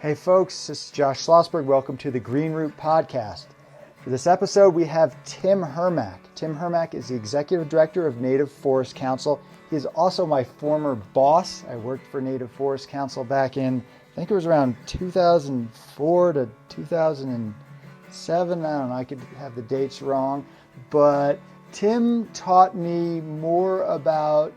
Hey folks, this is Josh Schlossberg. Welcome to the Green Root Podcast. For this episode, we have Tim Hermach. Tim Hermach is the Executive Director of Native Forest Council. He is also my former boss. I worked for Native Forest Council back in, I think it was around 2004 to 2007. I don't know, I could have the dates wrong. But Tim taught me more about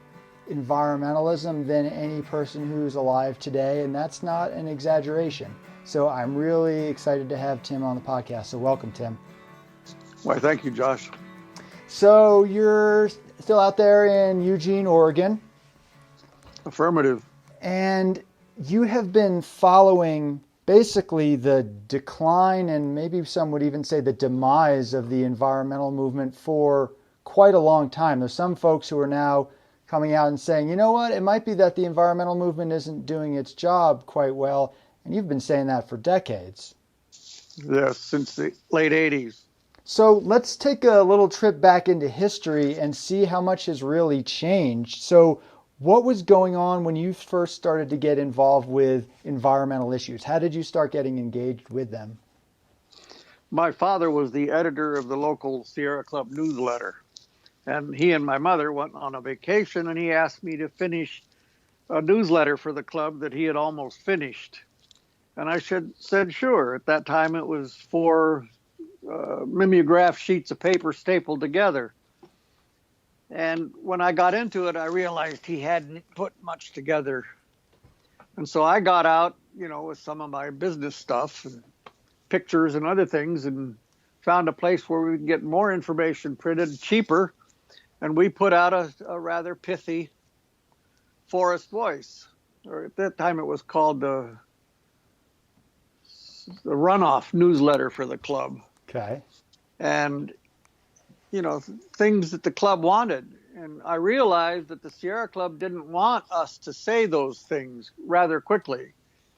environmentalism than any person who's alive today, and that's not an exaggeration. So I'm really excited to have Tim on the podcast. So welcome, Tim. Why, thank you, Josh. So you're still out there in Eugene, Oregon. Affirmative. And you have been following basically the decline, and maybe some would even say the demise, of the environmental movement for quite a long time. There's some folks who are now coming out and saying, you know what, it might be that the environmental movement isn't doing its job quite well. And you've been saying that for decades. Yes, since the late 80s. So let's take a little trip back into history and see how much has really changed. So what was going on when you first started to get involved with environmental issues? How did you start getting engaged with them? My father was the editor of the local Sierra Club newsletter. And he and my mother went on a vacation, and he asked me to finish a newsletter for the club that he had almost finished. And I said, sure. At that time, it was 4 mimeograph sheets of paper stapled together. And when I got into it, I realized he hadn't put much together. And so I got out, with some of my business stuff and pictures and other things, and found a place where we could get more information printed cheaper. And we put out a rather pithy Forest Voice, or at that time it was called the runoff newsletter for the club. Okay. And, things that the club wanted. And I realized that the Sierra Club didn't want us to say those things rather quickly.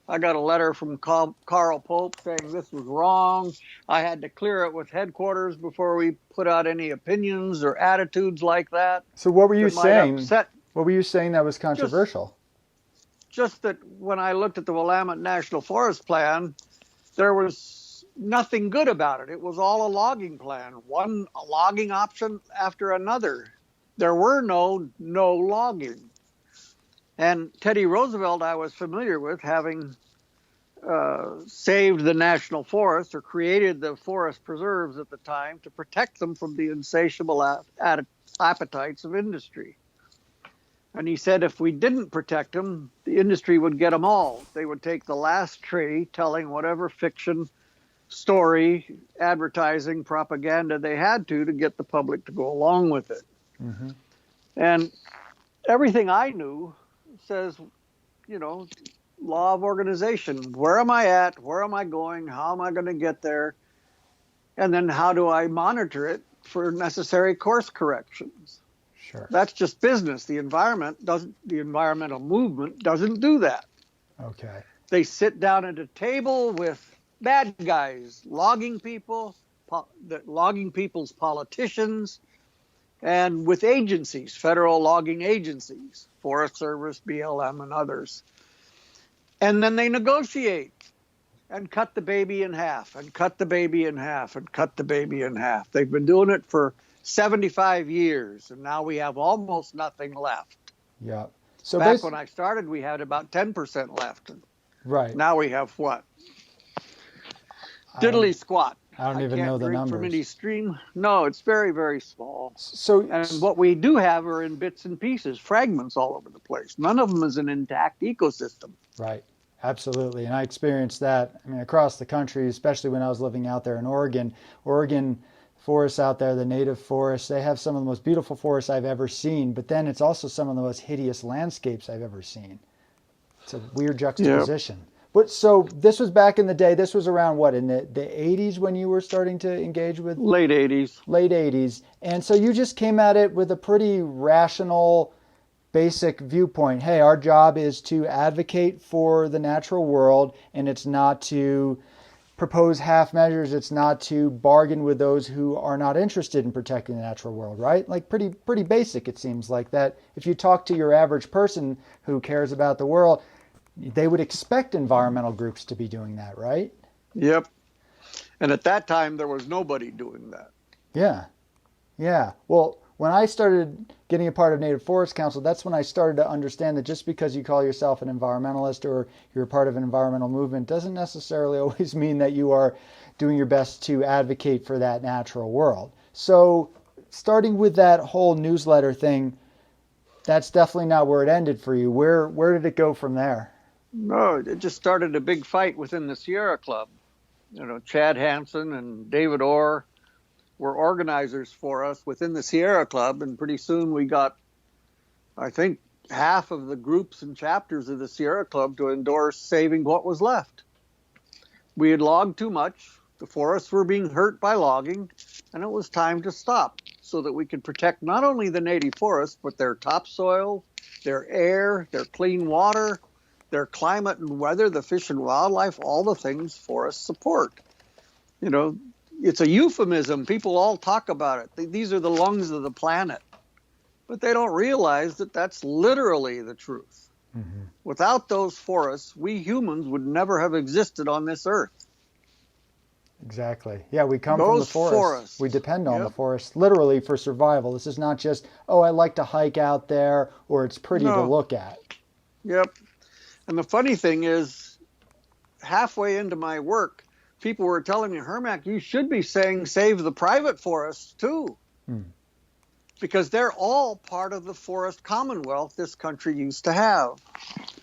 I got a letter from Carl Pope saying this was wrong. I had to clear it with headquarters before we put out any opinions or attitudes like that. So what were you saying? What were you saying that was controversial? Just that when I looked at the Willamette National Forest Plan, there was nothing good about it. It was all a logging plan, a logging option after another. There were no logging. And Teddy Roosevelt, I was familiar with, having saved the national forests or created the forest preserves at the time to protect them from the insatiable appetites of industry. And he said if we didn't protect them, the industry would get them all. They would take the last tree, telling whatever fiction, story, advertising, propaganda they had to get the public to go along with it. Mm-hmm. And everything I knew says, law of organization. Where am I at? Where am I going? How am I going to get there? And then how do I monitor it for necessary course corrections? Sure. That's just business. The environmental movement doesn't do that. Okay. They sit down at a table with bad guys, logging people's politicians, and with agencies, federal logging agencies, Forest Service, BLM, and others. And then they negotiate and cut the baby in half, and cut the baby in half, and cut the baby in half. They've been doing it for 75 years, and now we have almost nothing left. Yeah. So back when I started, we had about 10% left. Right. Now we have what? Diddly squat. I don't even know the numbers. From any stream. No, it's very, very small. So, and what we do have are in bits and pieces, fragments all over the place. None of them is an intact ecosystem. Right. Absolutely. And I experienced that, across the country, especially when I was living out there in Oregon. Oregon forests out there, the native forests, they have some of the most beautiful forests I've ever seen, but then it's also some of the most hideous landscapes I've ever seen. It's a weird juxtaposition. Yep. But so this was back in the day. This was around what, in the 80s when you were starting to engage with? Late 80s. Late 80s. And so you just came at it with a pretty rational, basic viewpoint. Hey, our job is to advocate for the natural world, and it's not to propose half measures. It's not to bargain with those who are not interested in protecting the natural world, right? Like pretty basic, it seems like that. If you talk to your average person who cares about the world, They would expect environmental groups to be doing that, right? Yep. And at that time, there was nobody doing that. Yeah. Yeah. Well, when I started getting a part of Native Forest Council, that's when I started to understand that just because you call yourself an environmentalist or you're a part of an environmental movement doesn't necessarily always mean that you are doing your best to advocate for that natural world. So starting with that whole newsletter thing, that's definitely not where it ended for you. Where did it go from there? No, it just started a big fight within the Sierra Club. Chad Hansen and David Orr were organizers for us within the Sierra Club, and pretty soon we got, I think, half of the groups and chapters of the Sierra Club to endorse saving what was left. We had logged too much, the forests were being hurt by logging, and it was time to stop so that we could protect not only the native forest, but their topsoil, their air, their clean water, their climate and weather, the fish and wildlife, all the things forests support. It's a euphemism. People all talk about it. These are the lungs of the planet. But they don't realize that that's literally the truth. Mm-hmm. Without those forests, we humans would never have existed on this earth. Exactly. Yeah, we come from the forests. We depend on the forest literally for survival. This is not just, I like to hike out there or it's pretty to look at. Yep. And the funny thing is, halfway into my work, people were telling me, Hermach, you should be saying save the private forests too. Because they're all part of the forest commonwealth this country used to have.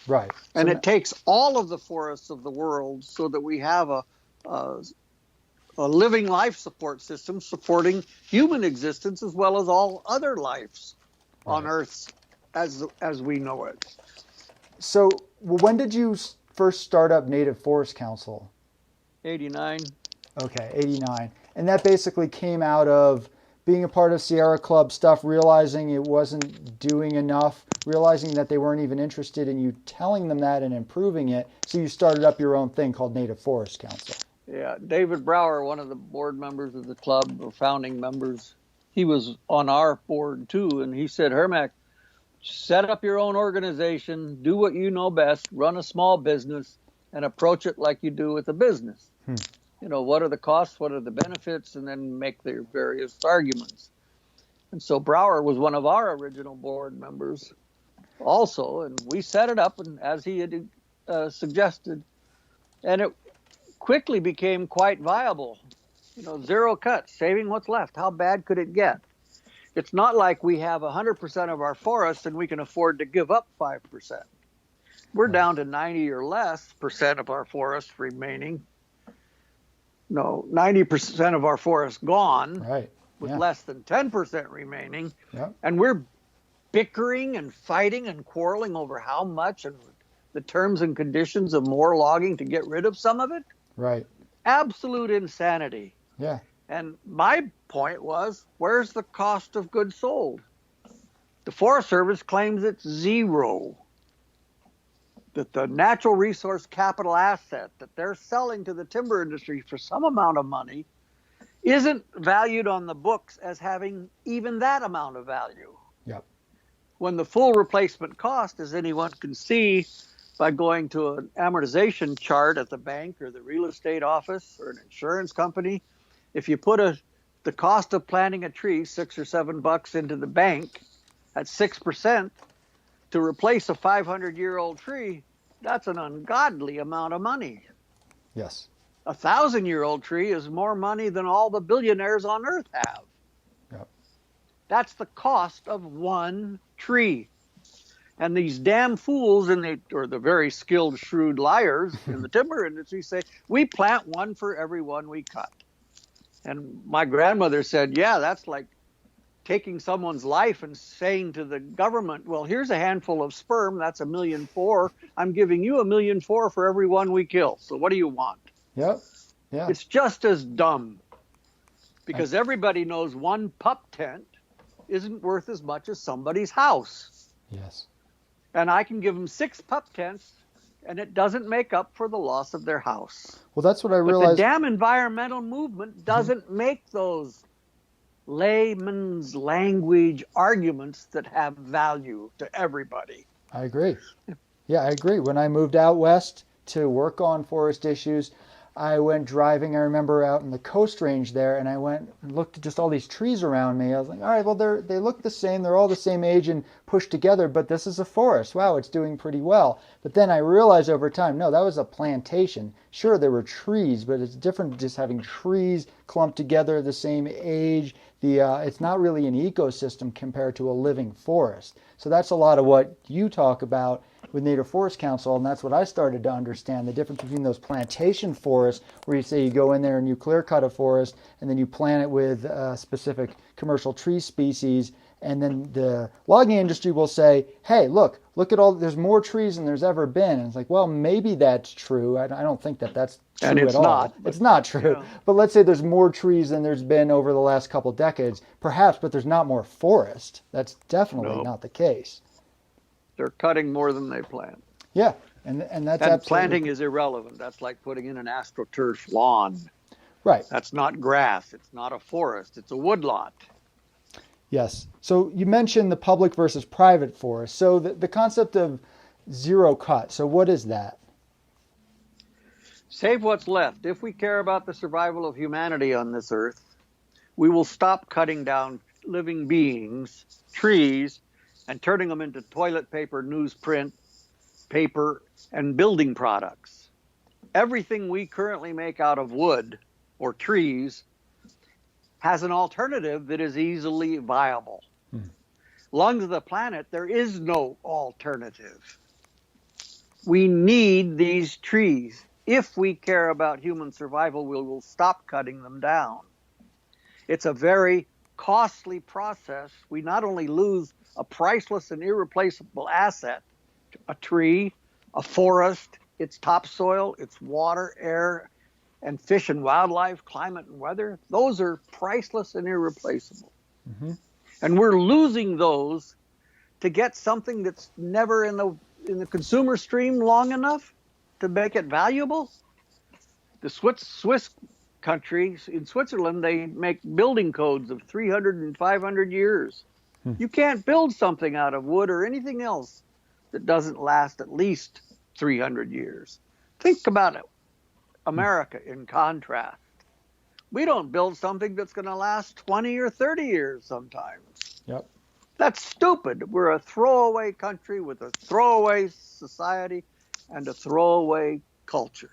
Right. And it takes all of the forests of the world so that we have a living life support system supporting human existence as well as all other lives on Earth as we know it. So when did you first start up Native Forest Council? 89. Okay, 89. And that basically came out of being a part of Sierra Club stuff, realizing it wasn't doing enough, realizing that they weren't even interested in you telling them that and improving it. So you started up your own thing called Native Forest Council. Yeah, David Brower, one of the board members of the club, or founding members, he was on our board too. And he said, Hermach, set up your own organization, do what you know best, run a small business, and approach it like you do with a business. What are the costs, what are the benefits, and then make their various arguments. And so Brower was one of our original board members also, and we set it up and as he had suggested, and it quickly became quite viable. Zero cuts, saving what's left. How bad could it get? It's not like we have 100% of our forests and we can afford to give up 5%. We're down to 90 or less percent of our forests remaining. No, 90% of our forests gone, with less than 10% remaining. Yep. And we're bickering and fighting and quarreling over how much and the terms and conditions of more logging to get rid of some of it. Right. Absolute insanity. Yeah. And my point was, where's the cost of goods sold? The Forest Service claims it's zero. That the natural resource capital asset that they're selling to the timber industry for some amount of money isn't valued on the books as having even that amount of value. Yep. When the full replacement cost, as anyone can see by going to an amortization chart at the bank or the real estate office or an insurance company, if you put the cost of planting a tree, $6 or $7 into the bank at 6%, to replace a 500-year-old tree, that's an ungodly amount of money. Yes. A 1,000-year-old tree is more money than all the billionaires on earth have. Yep. That's the cost of one tree. And these damn fools, or the very skilled, shrewd liars in the timber industry say, we plant one for every one we cut. And my grandmother said, yeah, that's like taking someone's life and saying to the government, well, here's a handful of sperm, that's 1.4 million. I'm giving you 1.4 million for every one we kill. So what do you want? Yep. Yeah. It's just as dumb because everybody knows one pup tent isn't worth as much as somebody's house. Yes. And I can give them 6 pup tents and it doesn't make up for the loss of their house. Well, that's what I realized. But the damn environmental movement doesn't make those layman's language arguments that have value to everybody. I agree. Yeah, I agree. When I moved out west to work on forest issues, I went driving. I remember out in the Coast Range there, and I went and looked at just all these trees around me. I was like, all right, well, they look the same. They're all the same age and pushed together, but this is a forest. Wow, it's doing pretty well. But then I realized over time, no, that was a plantation. Sure, there were trees, but it's different just having trees clumped together the same age. It's not really an ecosystem compared to a living forest. So that's a lot of what you talk about with Native Forest Council, and that's what I started to understand, the difference between those plantation forests, where you say you go in there and you clear cut a forest, and then you plant it with specific commercial tree species, and then the logging industry will say, hey, look at all, there's more trees than there's ever been. And it's like, well, maybe that's true. I don't think that that's true and it's at all. Not, it's not true. Yeah. But let's say there's more trees than there's been over the last couple decades, perhaps, but there's not more forest. That's definitely not the case. They're cutting more than they plant. Yeah, and that's absolutely... planting is irrelevant. That's like putting in an AstroTurf lawn. Right. That's not grass. It's not a forest. It's a woodlot. Yes. So you mentioned the public versus private forest. So the concept of zero cut. So what is that? Save what's left. If we care about the survival of humanity on this earth, we will stop cutting down living beings, trees, and turning them into toilet paper, newsprint, paper, and building products. Everything we currently make out of wood or trees has an alternative that is easily viable. Lungs of the planet, there is no alternative. We need these trees. If we care about human survival, we will stop cutting them down. It's a very costly process. We not only lose a priceless and irreplaceable asset, a tree, a forest, its topsoil, its water, air, and fish and wildlife, climate and weather. Those are priceless and irreplaceable. Mm-hmm. And we're losing those to get something that's never in the consumer stream long enough to make it valuable. The Swiss countries, in Switzerland, they make building codes of 300 and 500 years. You can't build something out of wood or anything else that doesn't last at least 300 years. Think about it. America, in contrast. We don't build something that's going to last 20 or 30 years sometimes. Yep. That's stupid. We're a throwaway country with a throwaway society and a throwaway culture.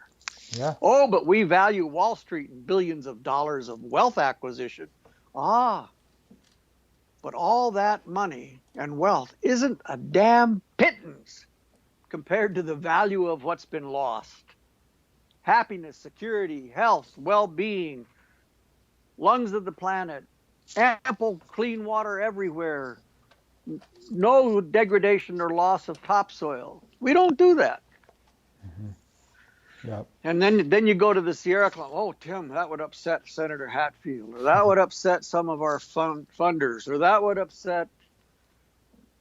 Yeah. Oh, but we value Wall Street and billions of dollars of wealth acquisition. But all that money and wealth isn't a damn pittance compared to the value of what's been lost. Happiness, security, health, well-being, lungs of the planet, ample clean water everywhere, no degradation or loss of topsoil. We don't do that. Yep. And then you go to the Sierra Club. Oh, Tim, that would upset Senator Hatfield, or that would upset some of our funders, or that would upset,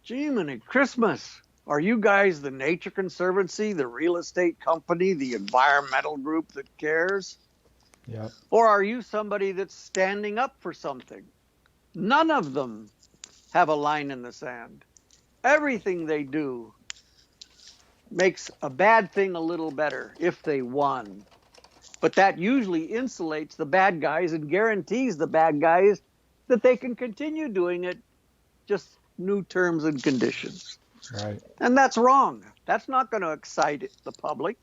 gee, many Christmas. Are you guys the Nature Conservancy, the real estate company, the environmental group that cares? Yep. Or are you somebody that's standing up for something? None of them have a line in the sand. Everything they do makes a bad thing a little better if they won. But that usually insulates the bad guys and guarantees the bad guys that they can continue doing it, just new terms and conditions. Right. And that's wrong. That's not going to excite the public.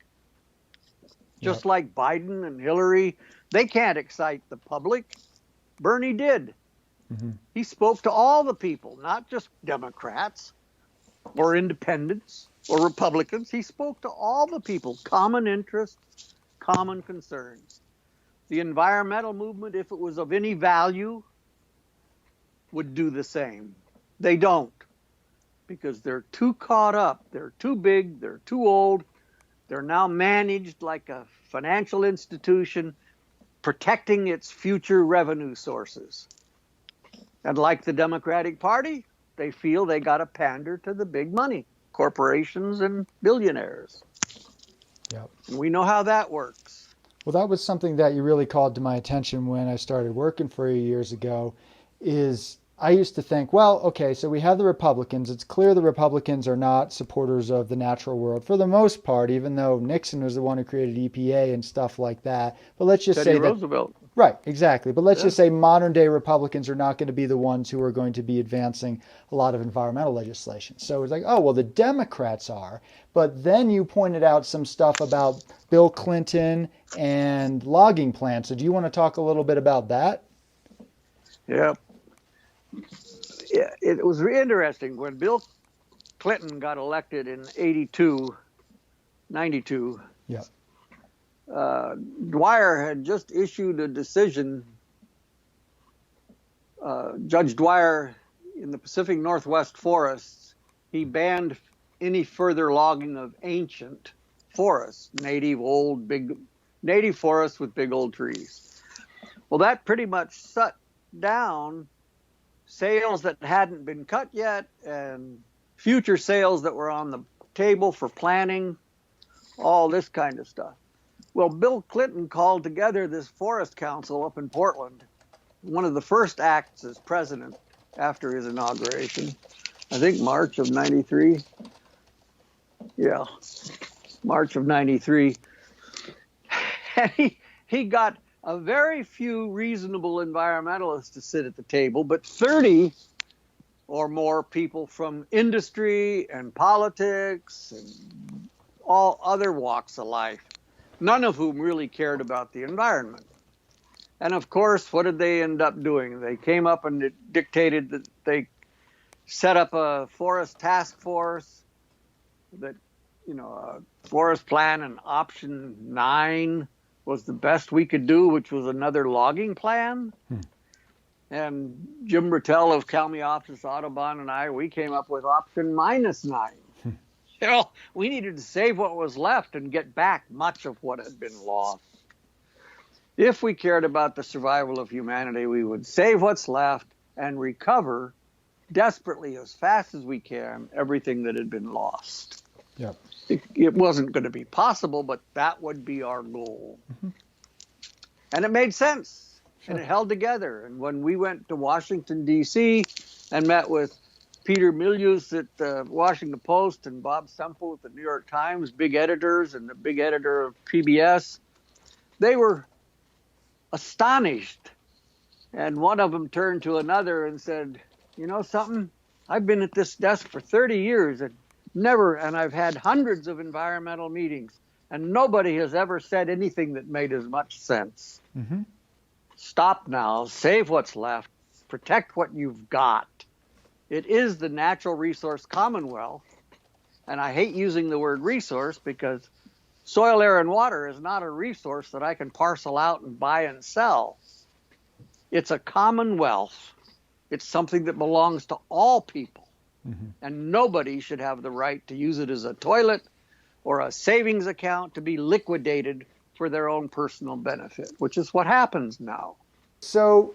Just like Biden and Hillary, they can't excite the public. Bernie did. Mm-hmm. He spoke to all the people, not just Democrats or independents or Republicans. He spoke to all the people, common interests, common concerns. The environmental movement, if it was of any value, would do the same. They don't, because they're too caught up. They're too big. They're too old. They're now managed like a financial institution, protecting its future revenue sources. And like the Democratic Party, they feel they got to pander to the big money, corporations and billionaires. Yep. And we know how that works. Well, that was something that you really called to my attention when I started working for you years ago, is I used to think, well, okay, so we have the Republicans. It's clear the Republicans are not supporters of the natural world for the most part, even though Nixon was the one who created EPA and stuff like that. But let's just Teddy say that, Roosevelt. right, exactly. But let's Yeah. just say modern day Republicans are not going to be the ones who are going to be advancing a lot of environmental legislation. So it's like, oh, well, the Democrats are. But then you pointed out some stuff about Bill Clinton and logging plants. So do you want to talk a little bit about that? Yeah. Yeah, it was interesting when Bill Clinton got elected in 92. Yeah. Dwyer had just issued a decision. Judge Dwyer in the Pacific Northwest forests, he banned any further logging of ancient forests, native forests with big old trees. Well, that pretty much shut down sales that hadn't been cut yet and future sales that were on the table for planning, all this kind of stuff. Well, Bill Clinton called together this forest council up in Portland, one of the first acts as president after his inauguration, I think March of 93. Yeah, March of 93. And he got a very few reasonable environmentalists to sit at the table, but 30 or more people from industry and politics and all other walks of life, none of whom really cared about the environment. And of course, what did they end up doing? They came up and dictated that they set up a forest task force that, forest plan and option 9 was the best we could do, which was another logging plan. And Jim Bertel of Kalmiopsis Audubon and I, we came up with option -9. We needed to save what was left and get back much of what had been lost. If we cared about the survival of humanity, we would save what's left and recover desperately as fast as we can everything that had been lost. Yep. It wasn't going to be possible, but that would be our goal. And it made sense. Sure. And it held together. And when we went to Washington, D.C. and met with Peter Milius at the Washington Post and Bob Semple at the New York Times, big editors, and the big editor of PBS, they were astonished. And one of them turned to another and said, you know something? I've been at this desk for 30 years and I've had hundreds of environmental meetings, and nobody has ever said anything that made as much sense. Mm-hmm. Stop now, save what's left, protect what you've got. It is the natural resource commonwealth, and I hate using the word resource because soil, air, and water is not a resource that I can parcel out and buy and sell. It's a commonwealth. It's something that belongs to all people. Mm-hmm. And nobody should have the right to use it as a toilet or a savings account to be liquidated for their own personal benefit, which is what happens now. So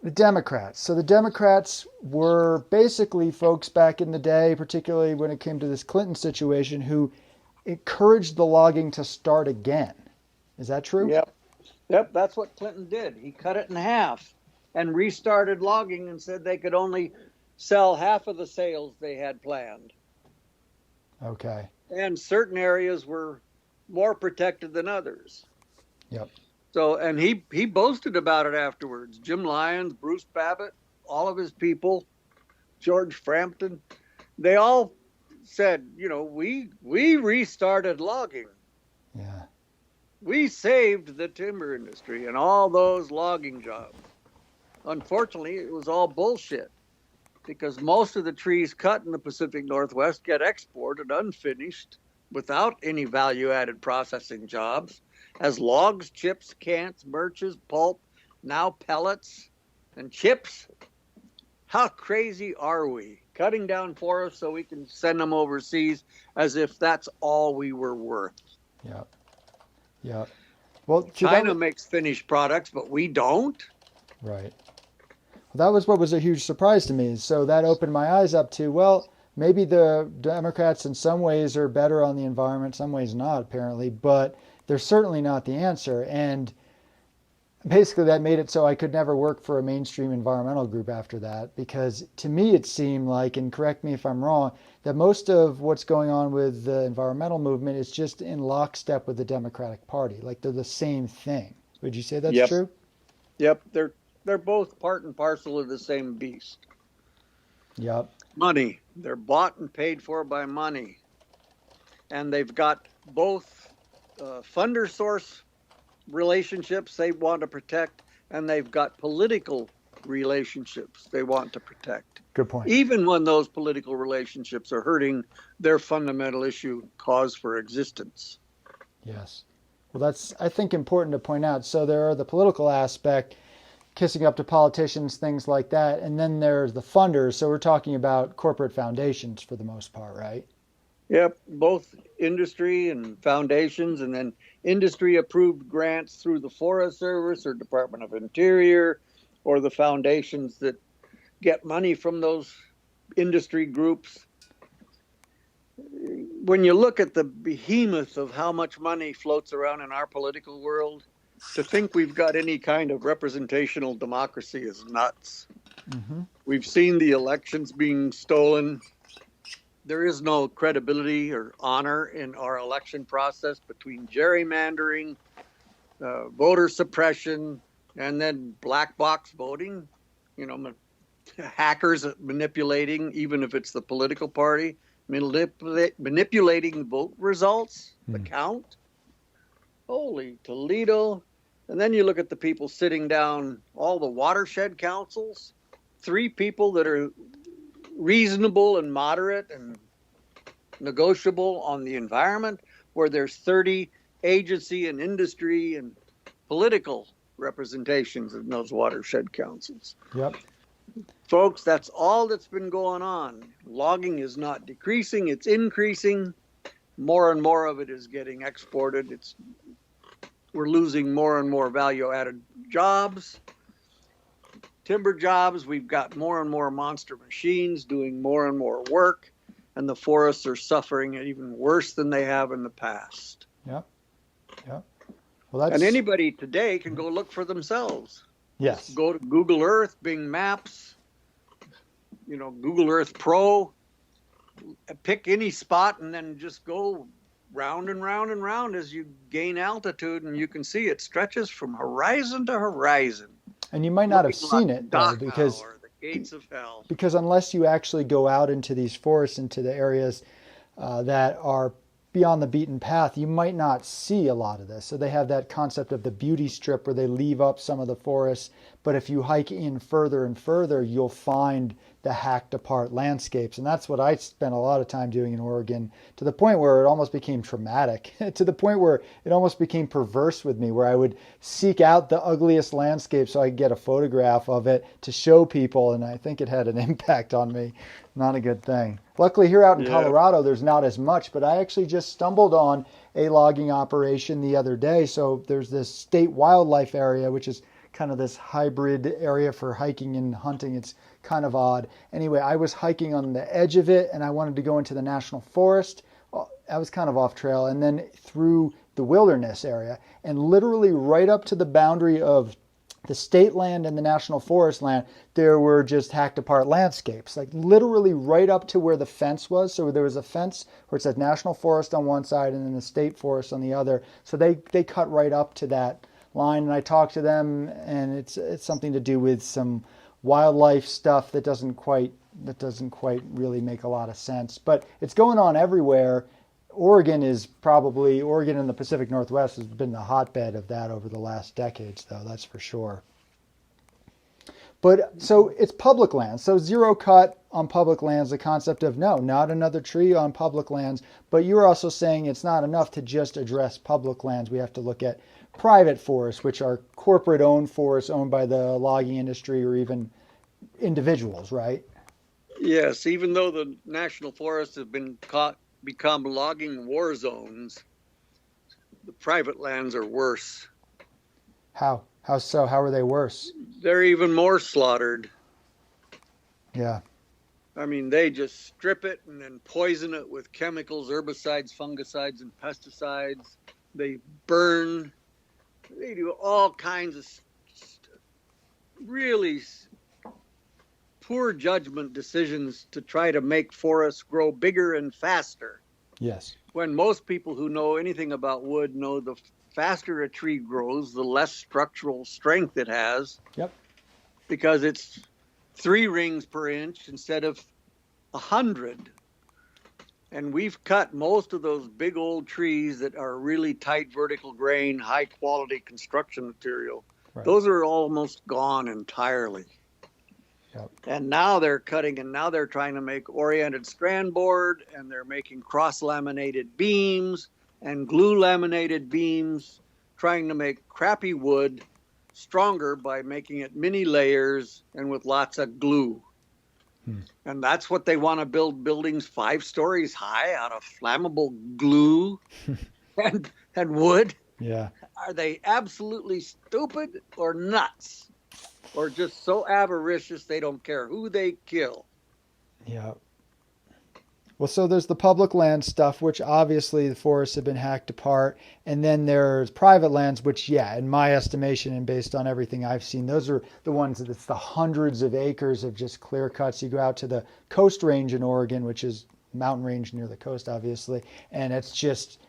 the Democrats were basically folks back in the day, particularly when it came to this Clinton situation, who encouraged the logging to start again. Is that true? Yep, that's what Clinton did. He cut it in half and restarted logging and said they could only sell half of the sales they had planned. Okay. And certain areas were more protected than others. Yep. So, and he boasted about it afterwards. Jim Lyons, Bruce Babbitt, all of his people, George Frampton, they all said, we restarted logging. Yeah. We saved the timber industry and all those logging jobs. Unfortunately, it was all bullshit, because most of the trees cut in the Pacific Northwest get exported unfinished without any value-added processing jobs as logs, chips, cans, birches, pulp, now pellets and chips. How crazy are we? Cutting down forests so we can send them overseas as if that's all we were worth. Yeah. Well, China makes finished products, but we don't. Right. That was what was a huge surprise to me. So that opened my eyes up to, well, maybe the Democrats in some ways are better on the environment, some ways not, apparently, but they're certainly not the answer. And basically that made it so I could never work for a mainstream environmental group after that, because to me it seemed like, and correct me if I'm wrong, that most of what's going on with the environmental movement is just in lockstep with the Democratic Party. Like they're the same thing. Would you say that's Yep. true? Yep. They're both part and parcel of the same beast. Yep. Money. They're bought and paid for by money. And they've got both funder source relationships they want to protect, and they've got political relationships they want to protect. Good point. Even when those political relationships are hurting their fundamental issue, cause for existence. Yes. Well, that's, I think, important to point out. So there are the political aspect, kissing up to politicians, things like that. And then there's the funders. So we're talking about corporate foundations for the most part, right? Yep, both industry and foundations, and then industry approved grants through the Forest Service or Department of Interior, or the foundations that get money from those industry groups. When you look at the behemoth of how much money floats around in our political world, to think we've got any kind of representational democracy is nuts. Mm-hmm. We've seen the elections being stolen. There is no credibility or honor in our election process between gerrymandering, voter suppression, and then black box voting. You know, hackers manipulating, even if it's the political party, manipulating vote results, the count. Holy Toledo. And then you look at the people sitting down, all the watershed councils, 3 people that are reasonable and moderate and negotiable on the environment, where there's 30 agency and industry and political representations in those watershed councils. Yep. Folks, that's all that's been going on. Logging is not decreasing, it's increasing. More and more of it is getting exported. We're losing more and more value-added jobs, timber jobs. We've got more and more monster machines doing more and more work, and the forests are suffering even worse than they have in the past. Yep. Yep. Well, and anybody today can go look for themselves. Yes. Go to Google Earth, Bing Maps, Google Earth Pro, pick any spot and then just go round and round and round as you gain altitude, and you can see it stretches from horizon to horizon. And you might not have seen it, though, because or the gates of hell. Because unless you actually go out into these forests, into the areas that are beyond the beaten path, you might not see a lot of this. So they have that concept of the beauty strip where they leave up some of the forests. But if you hike in further and further, you'll find the hacked apart landscapes. And that's what I spent a lot of time doing in Oregon, to the point where it almost became traumatic, to the point where it almost became perverse with me, where I would seek out the ugliest landscape so I could get a photograph of it to show people. And I think it had an impact on me. Not a good thing. Luckily here out in Colorado, there's not as much, but I actually just stumbled on a logging operation the other day. So there's this state wildlife area, which is kind of this hybrid area for hiking and hunting. It's kind of odd. Anyway, I was hiking on the edge of it and I wanted to go into the national forest. I was kind of off trail, and then through the wilderness area, and literally right up to the boundary of the state land and the national forest land, there were just hacked apart landscapes, like literally right up to where the fence was. So there was a fence where it said national forest on one side and then the state forest on the other. So they cut right up to that line, and I talked to them, and it's something to do with some wildlife stuff that doesn't quite really make a lot of sense. But it's going on everywhere. Oregon and the Pacific Northwest has been the hotbed of that over the last decades, though, that's for sure. But so it's public lands. So zero cut on public lands, the concept of no, not another tree on public lands. But you're also saying it's not enough to just address public lands. We have to look at private forests, which are corporate owned forests owned by the logging industry or even individuals, right? Yes, even though the national forests have become logging war zones, the private lands are worse. How so? How are they worse? They're even more slaughtered. Yeah. I mean, they just strip it and then poison it with chemicals, herbicides, fungicides, and pesticides. They burn. They do all kinds of really poor judgment decisions to try to make forests grow bigger and faster. Yes. When most people who know anything about wood know the faster a tree grows, the less structural strength it has. Yep. Because it's 3 rings per inch instead of 100. And we've cut most of those big old trees that are really tight vertical grain, high quality construction material. Right. Those are almost gone entirely. Yep. And now they're cutting, and now they're trying to make oriented strand board, and they're making cross laminated beams and glue laminated beams, trying to make crappy wood stronger by making it mini layers and with lots of glue. And that's what they want to build buildings 5 stories high out of flammable glue and wood. Yeah. Are they absolutely stupid or nuts? Or just so avaricious they don't care who they kill? Yeah. Well, so there's the public land stuff, which obviously the forests have been hacked apart. And then there's private lands, which, yeah, in my estimation and based on everything I've seen, those are the ones that it's the hundreds of acres of just clear cuts. You go out to the Coast Range in Oregon, which is mountain range near the coast, obviously. And it's just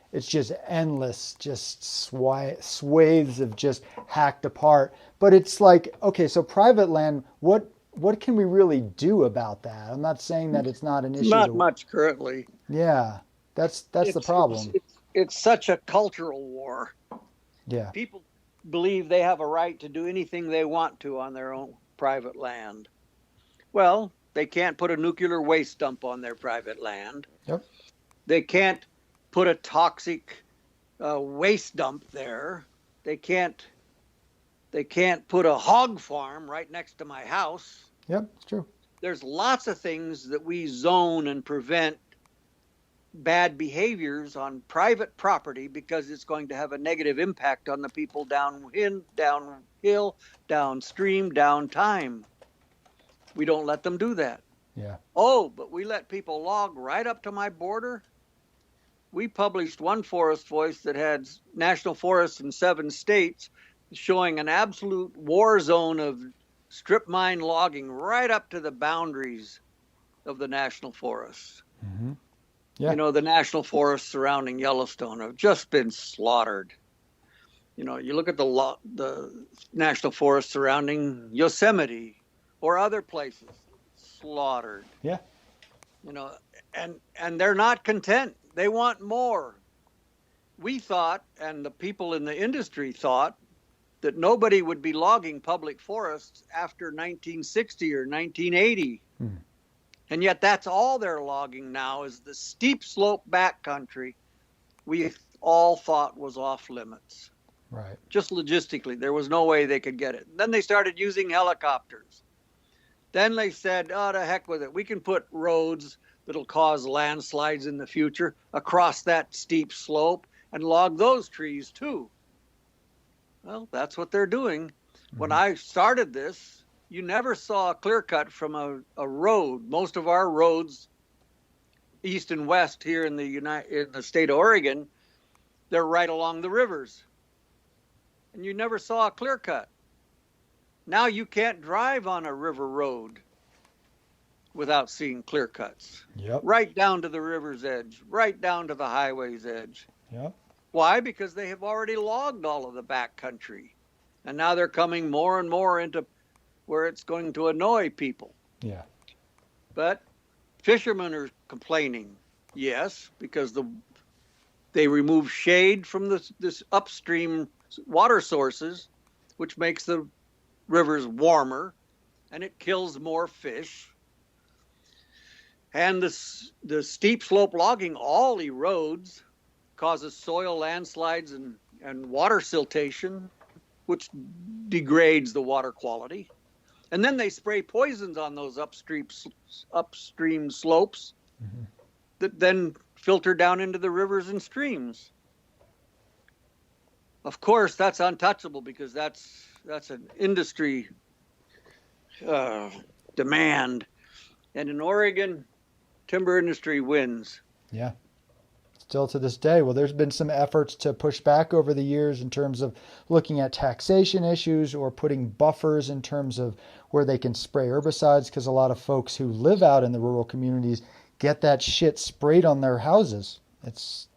endless, just swathes of just hacked apart. But it's like, okay, so private land, what can we really do about that? I'm not saying that it's not an issue. Not much currently. Yeah, that's the problem. It's such a cultural war. Yeah. People believe they have a right to do anything they want to on their own private land. Well, they can't put a nuclear waste dump on their private land. Yep. They can't put a toxic waste dump there. They can't put a hog farm right next to my house. Yep, it's true. There's lots of things that we zone and prevent bad behaviors on private property because it's going to have a negative impact on the people downhill, downstream, downtime. We don't let them do that. Yeah. Oh, but we let people log right up to my border. We published one Forest Voice that had national forests in 7 states showing an absolute war zone of strip mine logging right up to the boundaries of the national forests. Mm-hmm. Yeah. You know, the national forests surrounding Yellowstone have just been slaughtered. You know, you look at the national forests surrounding Yosemite or other places, slaughtered. Yeah. You know, and they're not content. They want more. We thought, and the people in the industry thought, that nobody would be logging public forests after 1960 or 1980. And yet that's all they're logging now is the steep slope backcountry we all thought was off limits. Right. Just logistically, there was no way they could get it. Then they started using helicopters. Then they said, oh, to heck with it. We can put roads that'll cause landslides in the future across that steep slope and log those trees too. Well, that's what they're doing. When I started this, you never saw a clear cut from a road. Most of our roads, east and west here in the state of Oregon, they're right along the rivers. And you never saw a clear cut. Now you can't drive on a river road without seeing clear cuts. Yep. Right down to the river's edge, right down to the highway's edge. Yep. Why? Because they have already logged all of the backcountry. And now they're coming more and more into where it's going to annoy people. Yeah. But fishermen are complaining, yes, because they remove shade from this upstream water sources, which makes the rivers warmer, and it kills more fish. And the steep slope logging all erodes, causes soil landslides and water siltation, which degrades the water quality. And then they spray poisons on those upstream slopes that then filter down into the rivers and streams. Of course, that's untouchable because that's an industry demand. And in Oregon, timber industry wins. Yeah. still to this day. Well, there's been some efforts to push back over the years in terms of looking at taxation issues or putting buffers in terms of where they can spray herbicides, because a lot of folks who live out in the rural communities get that shit sprayed on their houses. It's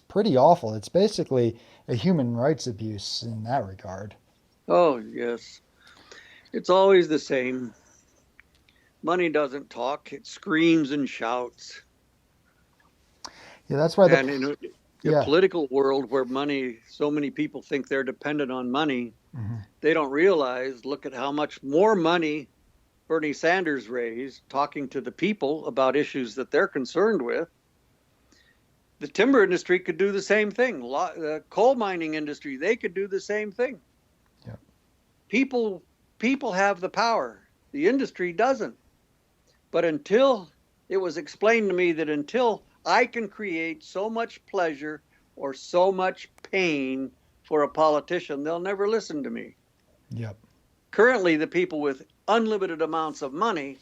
pretty awful. It's basically a human rights abuse in that regard. Oh, yes. It's always the same. Money doesn't talk. It screams and shouts. Yeah, that's why And in a political world where so many people think they're dependent on money, they don't realize, look at how much more money Bernie Sanders raised talking to the people about issues that they're concerned with. The timber industry could do the same thing. The coal mining industry, they could do the same thing. Yeah. People have the power. The industry doesn't. But until it was explained to me that until I can create so much pleasure or so much pain for a politician, they'll never listen to me. Yep. Currently, the people with unlimited amounts of money,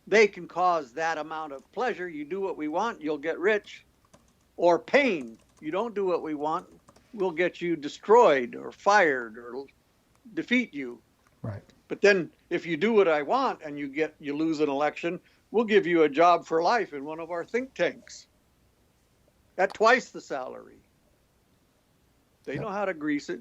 they can cause that amount of pleasure. You do what we want, you'll get rich. Or pain. You don't do what we want, we'll get you destroyed or fired or defeat you. Right. But then if you do what I want and you lose an election, we'll give you a job for life in one of our think tanks at twice the salary. They know how to grease it.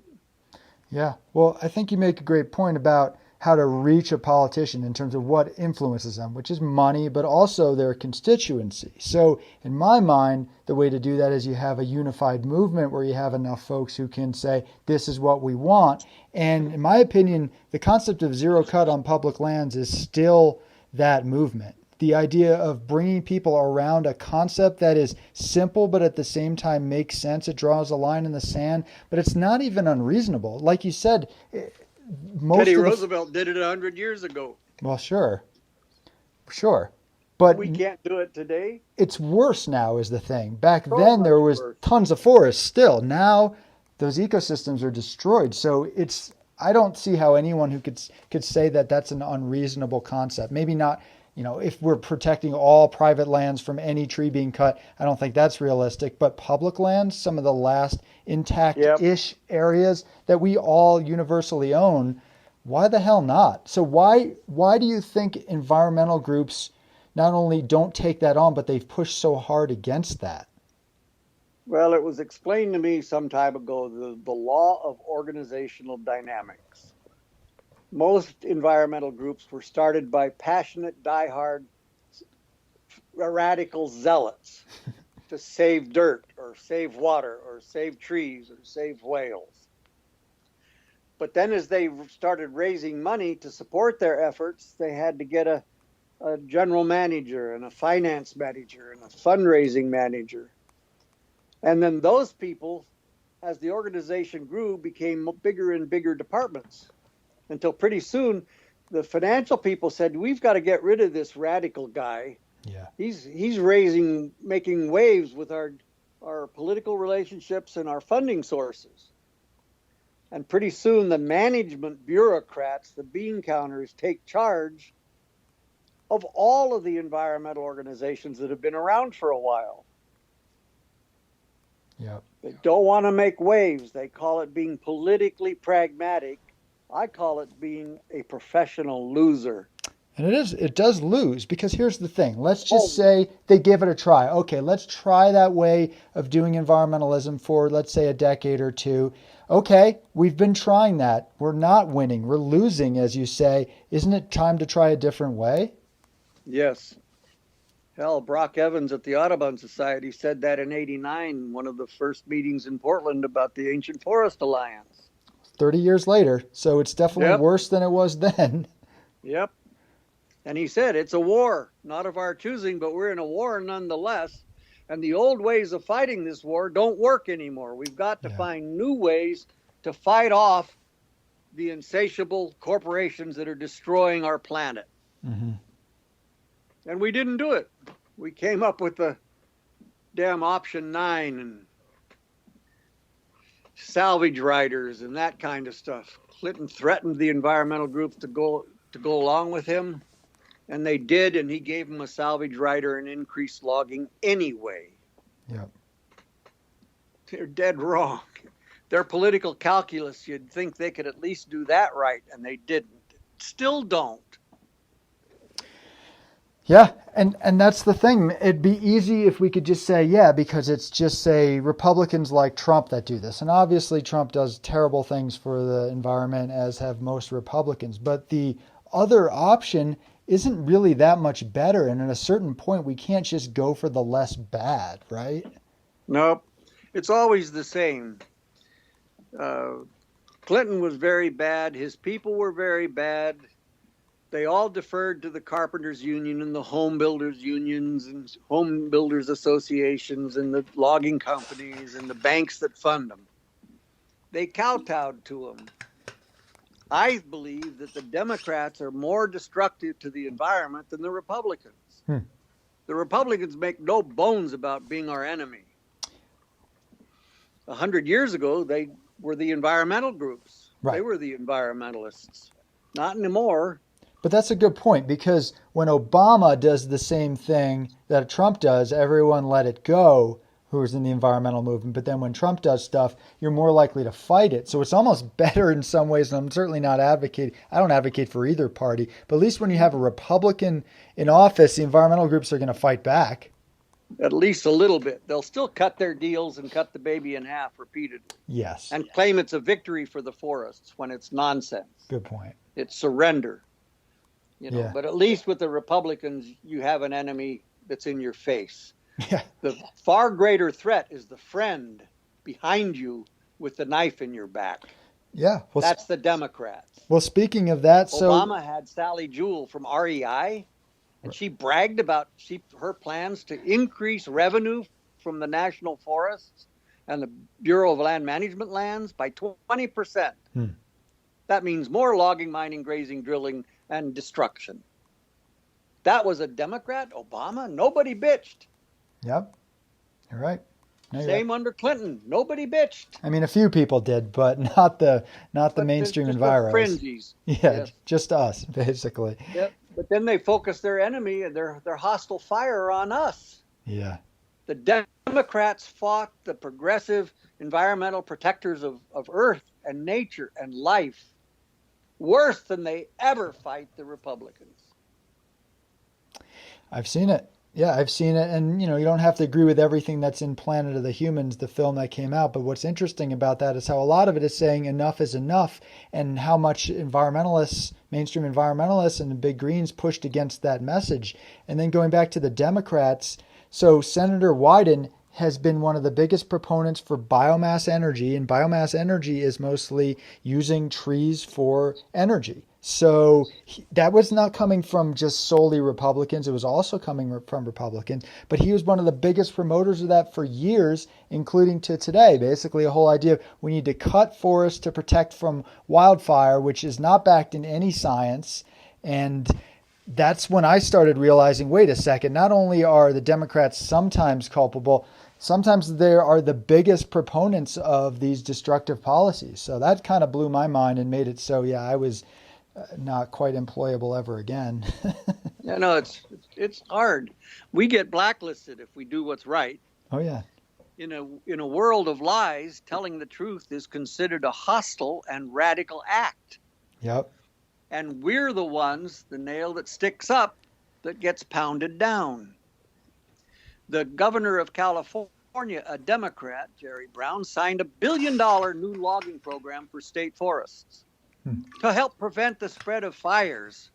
Yeah. Well, I think you make a great point about how to reach a politician in terms of what influences them, which is money, but also their constituency. So in my mind, the way to do that is you have a unified movement where you have enough folks who can say, this is what we want. And in my opinion, the concept of zero cut on public lands is still that movement. The idea of bringing people around a concept that is simple, but at the same time makes sense. It draws a line in the sand, but it's not even unreasonable. Like you said, Teddy Roosevelt did it 100 years ago. Well, sure. But we can't do it today. It's worse now is the thing. Back then there was tons of forests still. Now those ecosystems are destroyed. So I don't see how anyone who could say that that's an unreasonable concept. Maybe not, if we're protecting all private lands from any tree being cut, I don't think that's realistic. But public lands, some of the last intact-ish areas that we all universally own, why the hell not? So why do you think environmental groups not only don't take that on, but they've pushed so hard against that? Well, it was explained to me some time ago, the law of organizational dynamics. Most environmental groups were started by passionate, diehard, radical zealots to save dirt or save water or save trees or save whales. But then as they started raising money to support their efforts, they had to get a general manager and a finance manager and a fundraising manager. And then those people, as the organization grew, became bigger and bigger departments. Until pretty soon, the financial people said, we've got to get rid of this radical guy. Yeah. He's making waves with our political relationships and our funding sources. And pretty soon the management bureaucrats, the bean counters, take charge of all of the environmental organizations that have been around for a while. Yep. They don't want to make waves. They call it being politically pragmatic. I call it being a professional loser. And it does lose, because here's the thing. Let's just say they give it a try. Okay, let's try that way of doing environmentalism for, let's say, a decade or two. Okay, we've been trying that. We're not winning. We're losing, as you say. Isn't it time to try a different way? Yes. Hell, Brock Evans at the Audubon Society said that in '89, one of the first meetings in Portland about the Ancient Forest Alliance. 30 years later, so it's definitely worse than it was then. Yep. And he said, it's a war, not of our choosing, but we're in a war nonetheless. And the old ways of fighting this war don't work anymore. We've got to find new ways to fight off the insatiable corporations that are destroying our planet. Mm-hmm. And we didn't do it. We came up with the damn Option 9 and salvage riders and that kind of stuff. Clinton threatened the environmental groups to go along with him, and they did, and he gave them a salvage rider and increased logging anyway. Yep. They're dead wrong. Their political calculus, you'd think they could at least do that right, and they didn't. Still don't. Yeah, and that's the thing. It'd be easy if we could just say, yeah, because it's just, say, Republicans like Trump that do this. And obviously Trump does terrible things for the environment, as have most Republicans. But the other option isn't really that much better. And at a certain point, we can't just go for the less bad, right? Nope. It's always the same. Clinton was very bad. His people were very bad. They all deferred to the carpenters union and the home builders unions and home builders associations and the logging companies and the banks that fund them. They kowtowed to them. I believe that the Democrats are more destructive to the environment than the Republicans. The Republicans make no bones about being our enemy. 100 years ago, they were the environmental groups. Right. They were the environmentalists. Not anymore. But that's a good point, because when Obama does the same thing that Trump does, everyone let it go who is in the environmental movement. But then when Trump does stuff, you're more likely to fight it. So it's almost better in some ways. And I'm certainly not advocating, I don't advocate for either party. But at least when you have a Republican in office, the environmental groups are going to fight back. At least a little bit. They'll still cut their deals and cut the baby in half repeatedly. Yes. And claim it's a victory for the forests when it's nonsense. Good point. It's surrender. Yeah. But at least with the Republicans, you have an enemy that's in your face. Yeah. The far greater threat is the friend behind you with the knife in your back. Yeah. Well, that's the Democrats. Well, speaking of that, Obama had Sally Jewell from REI, and she bragged about her plans to increase revenue from the national forests and the Bureau of Land Management lands by 20%. That means more logging, mining, grazing, drilling, and destruction. That was a Democrat, Obama. Nobody bitched. Yep. You're right. No, Same under Clinton. Nobody bitched. I mean, a few people did, but not the mainstream environmentalists. Fringies. Yeah, yes. Just us, basically. Yep. But then they focus their enemy and their hostile fire on us. Yeah. The Democrats fought the progressive environmental protectors of Earth and nature and life worse than they ever fight the Republicans. I've seen it. Yeah, I've seen it. And, you don't have to agree with everything that's in Planet of the Humans, the film that came out. But what's interesting about that is how a lot of it is saying enough is enough, and how much environmentalists, mainstream environmentalists and the big greens pushed against that message. And then going back to the Democrats, so Senator Wyden has been one of the biggest proponents for biomass energy, and biomass energy is mostly using trees for energy. So that was not coming from just solely Republicans. It was also coming from Republicans. But he was one of the biggest promoters of that for years, including to today. Basically, a whole idea of we need to cut forests to protect from wildfire, which is not backed in any science. And that's when I started realizing, wait a second, not only are the Democrats sometimes culpable, sometimes they are the biggest proponents of these destructive policies. So that kind of blew my mind and made it so, yeah, I was not quite employable ever again. Yeah, no, it's hard. We get blacklisted if we do what's right. Oh yeah. In a world of lies, telling the truth is considered a hostile and radical act. Yep. And we're the ones, the nail that sticks up, that gets pounded down. The governor of California, a Democrat, Jerry Brown, signed $1 billion new logging program for state forests to help prevent the spread of fires.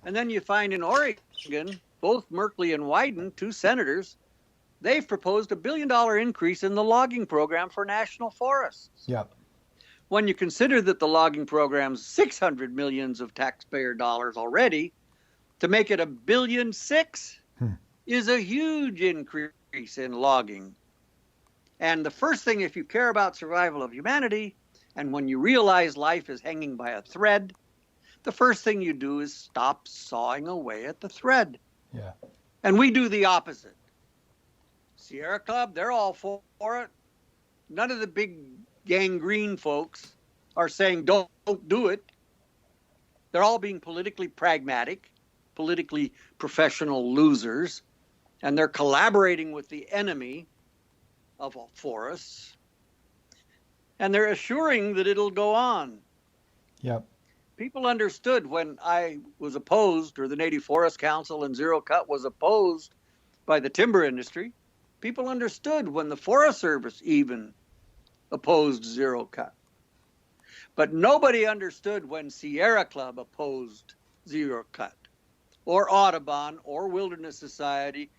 And then you find in Oregon, both Merkley and Wyden, two senators, they've proposed $1 billion increase in the logging program for national forests. Yep. When you consider that the logging program's $600 million of taxpayer dollars already, to make it $1.6 billion is a huge increase in logging. And the first thing, if you care about survival of humanity, and when you realize life is hanging by a thread, the first thing you do is stop sawing away at the thread. Yeah. And we do the opposite. Sierra Club, they're all for it. None of the big gangrene folks are saying don't do it. They're all being politically pragmatic, politically professional losers, and they're collaborating with the enemy of forests, and they're assuring that it'll go on. Yep. People understood when I was opposed, or the Native Forest Council and Zero Cut was opposed by the timber industry. People understood when the Forest Service even opposed Zero Cut. But nobody understood when Sierra Club opposed Zero Cut, or Audubon, or Wilderness Society,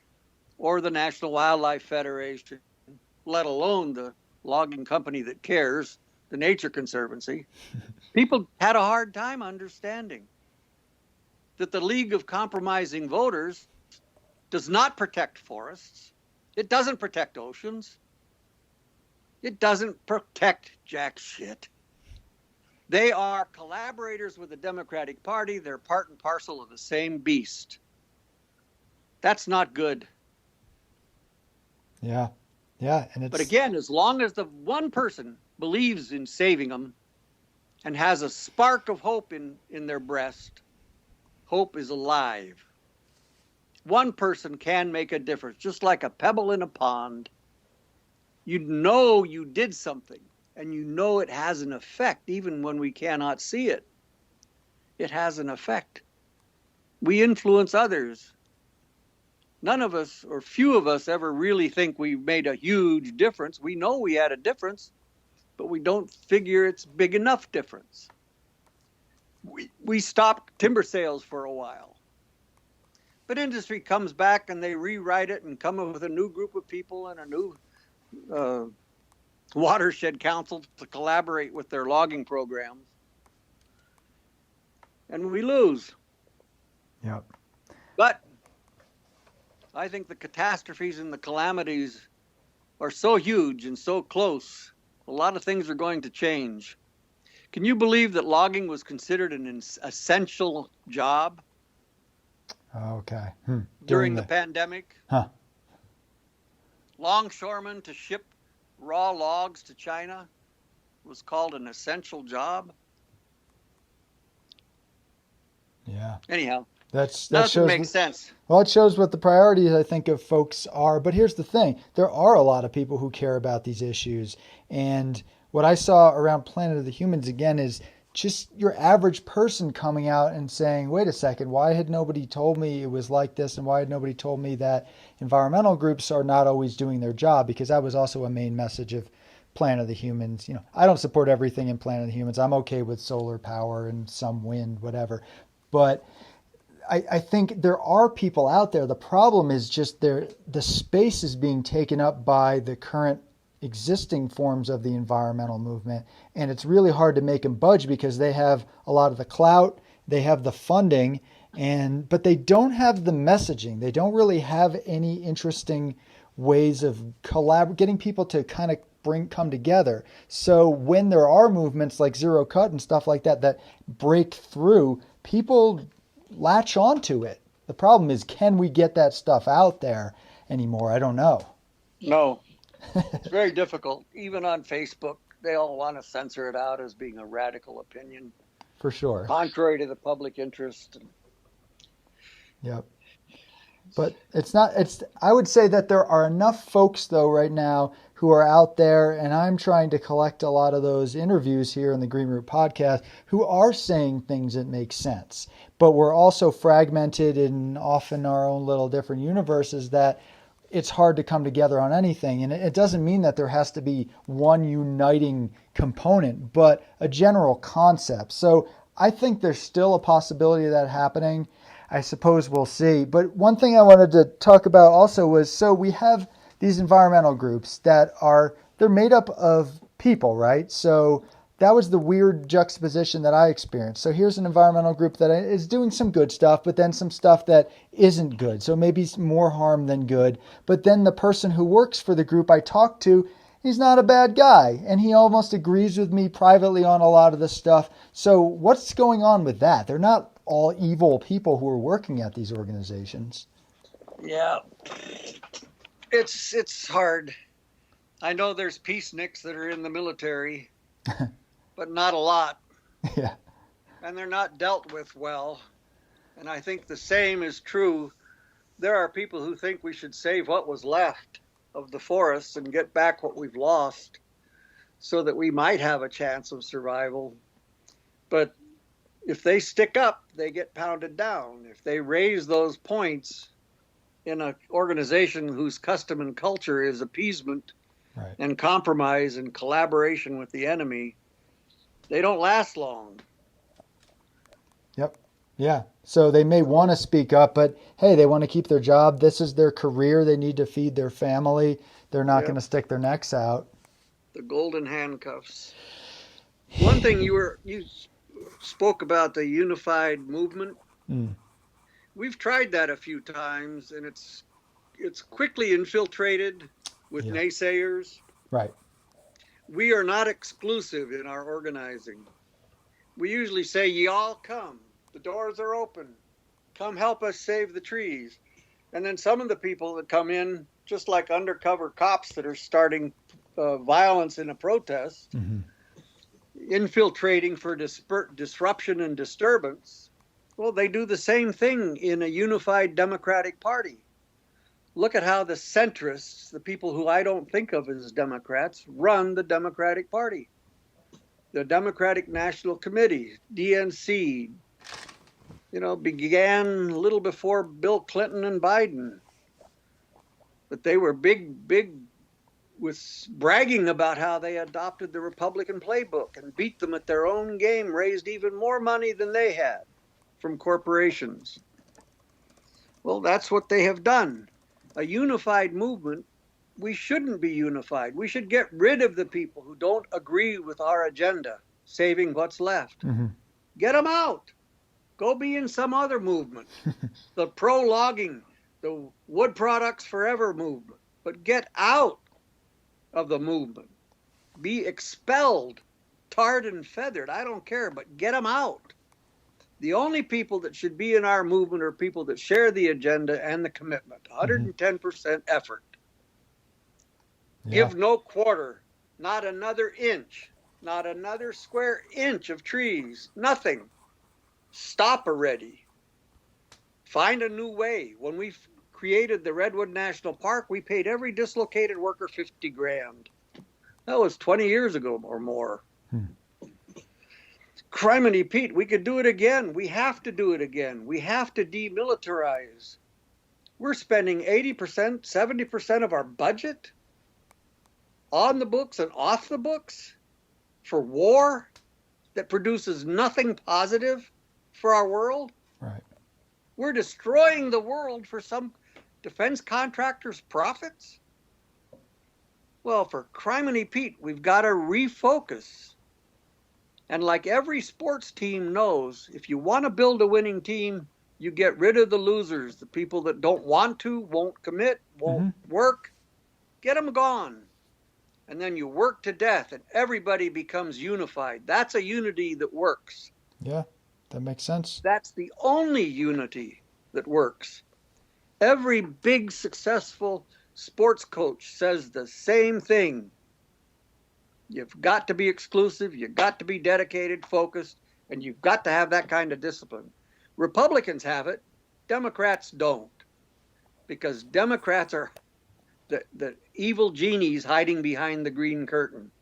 or the National Wildlife Federation, let alone the logging company that cares, the Nature Conservancy. People had a hard time understanding that the League of Compromising Voters does not protect forests. It doesn't protect oceans. It doesn't protect jack shit. They are collaborators with the Democratic Party. They're part and parcel of the same beast. That's not good. Yeah. Yeah. And But again, as long as the one person believes in saving them and has a spark of hope in their breast, hope is alive. One person can make a difference, just like a pebble in a pond. You know you did something, and you know it has an effect, even when we cannot see it. It has an effect. We influence others. None of us, or few of us, ever really think we made a huge difference. We know we had a difference, but we don't figure it's big enough difference. We stopped timber sales for a while. But industry comes back and they rewrite it and come up with a new group of people and a new watershed council to collaborate with their logging programs. And we lose. Yep. But I think the catastrophes and the calamities are so huge and so close, a lot of things are going to change. Can you believe that logging was considered an essential job? Okay. During the pandemic? Huh. Longshoremen to ship raw logs to China was called an essential job. Yeah. Anyhow, that doesn't make sense. Well, it shows what the priorities, I think, of folks are. But here's the thing. There are a lot of people who care about these issues. And what I saw around Planet of the Humans, again, is just your average person coming out and saying, wait a second, why had nobody told me it was like this? And why had nobody told me that environmental groups are not always doing their job? Because that was also a main message of Planet of the Humans. You know, I don't support everything in Planet of the Humans. I'm okay with solar power and some wind, whatever. But I think there are people out there. The problem is just the space is being taken up by the current existing forms of the environmental movement. And it's really hard to make them budge because they have a lot of the clout, they have the funding, but they don't have the messaging. They don't really have any interesting ways of getting people to kind of come together. So when there are movements like Zero Cut and stuff like that that break through, people latch onto it. The problem is, can we get that stuff out there anymore? I don't know. No, it's very difficult. Even on Facebook, they all want to censor it out as being a radical opinion. For sure. Contrary to the public interest. Yep. But I would say that there are enough folks, though, right now who are out there, and I'm trying to collect a lot of those interviews here in the Green Root podcast, who are saying things that make sense. But we're also fragmented in often our own little different universes that it's hard to come together on anything. And it doesn't mean that there has to be one uniting component, but a general concept. So I think there's still a possibility of that happening. I suppose we'll see. But one thing I wanted to talk about also was, so we have these environmental groups that they're made up of people, right? So that was the weird juxtaposition that I experienced. So here's an environmental group that is doing some good stuff, but then some stuff that isn't good. So maybe more harm than good. But then the person who works for the group I talked to, he's not a bad guy. And he almost agrees with me privately on a lot of the stuff. So what's going on with that? They're not all evil people who are working at these organizations. Yeah, it's hard. I know there's peaceniks that are in the military, but not a lot. Yeah. And they're not dealt with well. And I think the same is true. There are people who think we should save what was left. of the forests and get back what we've lost so that we might have a chance of survival. But if they stick up, they get pounded down. If they raise those points in an organization whose custom and culture is appeasement Right. and compromise and collaboration with the enemy, they don't last long. Yep. Yeah. So they may want to speak up, but hey, they want to keep their job. This is their career. They need to feed their family. They're not going to stick their necks out. The golden handcuffs. One thing you spoke about the unified movement. Mm. We've tried that a few times, and it's quickly infiltrated with naysayers. Right. We are not exclusive in our organizing. We usually say, "Ye all come. The doors are open. Come help us save the trees." And then some of the people that come in, just like undercover cops that are starting violence in a protest, infiltrating for disruption and disturbance, well, they do the same thing in a unified Democratic Party. Look at how the centrists, the people who I don't think of as Democrats, run the Democratic Party. The Democratic National Committee, DNC, began a little before Bill Clinton and Biden. But they were big with bragging about how they adopted the Republican playbook and beat them at their own game, raised even more money than they had from corporations. Well, that's what they have done. A unified movement, we shouldn't be unified. We should get rid of the people who don't agree with our agenda, saving what's left. Get them out. Go be in some other movement. The pro-logging, the Wood Products Forever movement. But get out of the movement. Be expelled, tarred and feathered. I don't care, but get them out. The only people that should be in our movement are people that share the agenda and the commitment. 110% effort. Give no quarter, not another inch, not another square inch of trees, nothing. Stop already. Find a new way. When we created the Redwood National Park, we paid every dislocated worker $50,000. That was 20 years ago or more. Criminy Pete, we could do it again. We have to do it again. We have to demilitarize. We're spending 80%, 70% of our budget on the books and off the books for war that produces nothing positive for our world. Right. We're destroying the world for some defense contractors' profits. Well, for criminy Pete, we've got to refocus. And like every sports team knows, if you want to build a winning team, you get rid of the losers, the people that don't want to, won't commit, won't work. Get them gone. And then you work to death and everybody becomes unified. That's a unity that works. Yeah, that makes sense. That's the only unity that works. Every big successful sports coach says the same thing. You've got to be exclusive, you've got to be dedicated, focused, and you've got to have that kind of discipline. Republicans have it, Democrats don't. Because Democrats are the evil genies hiding behind the green curtain.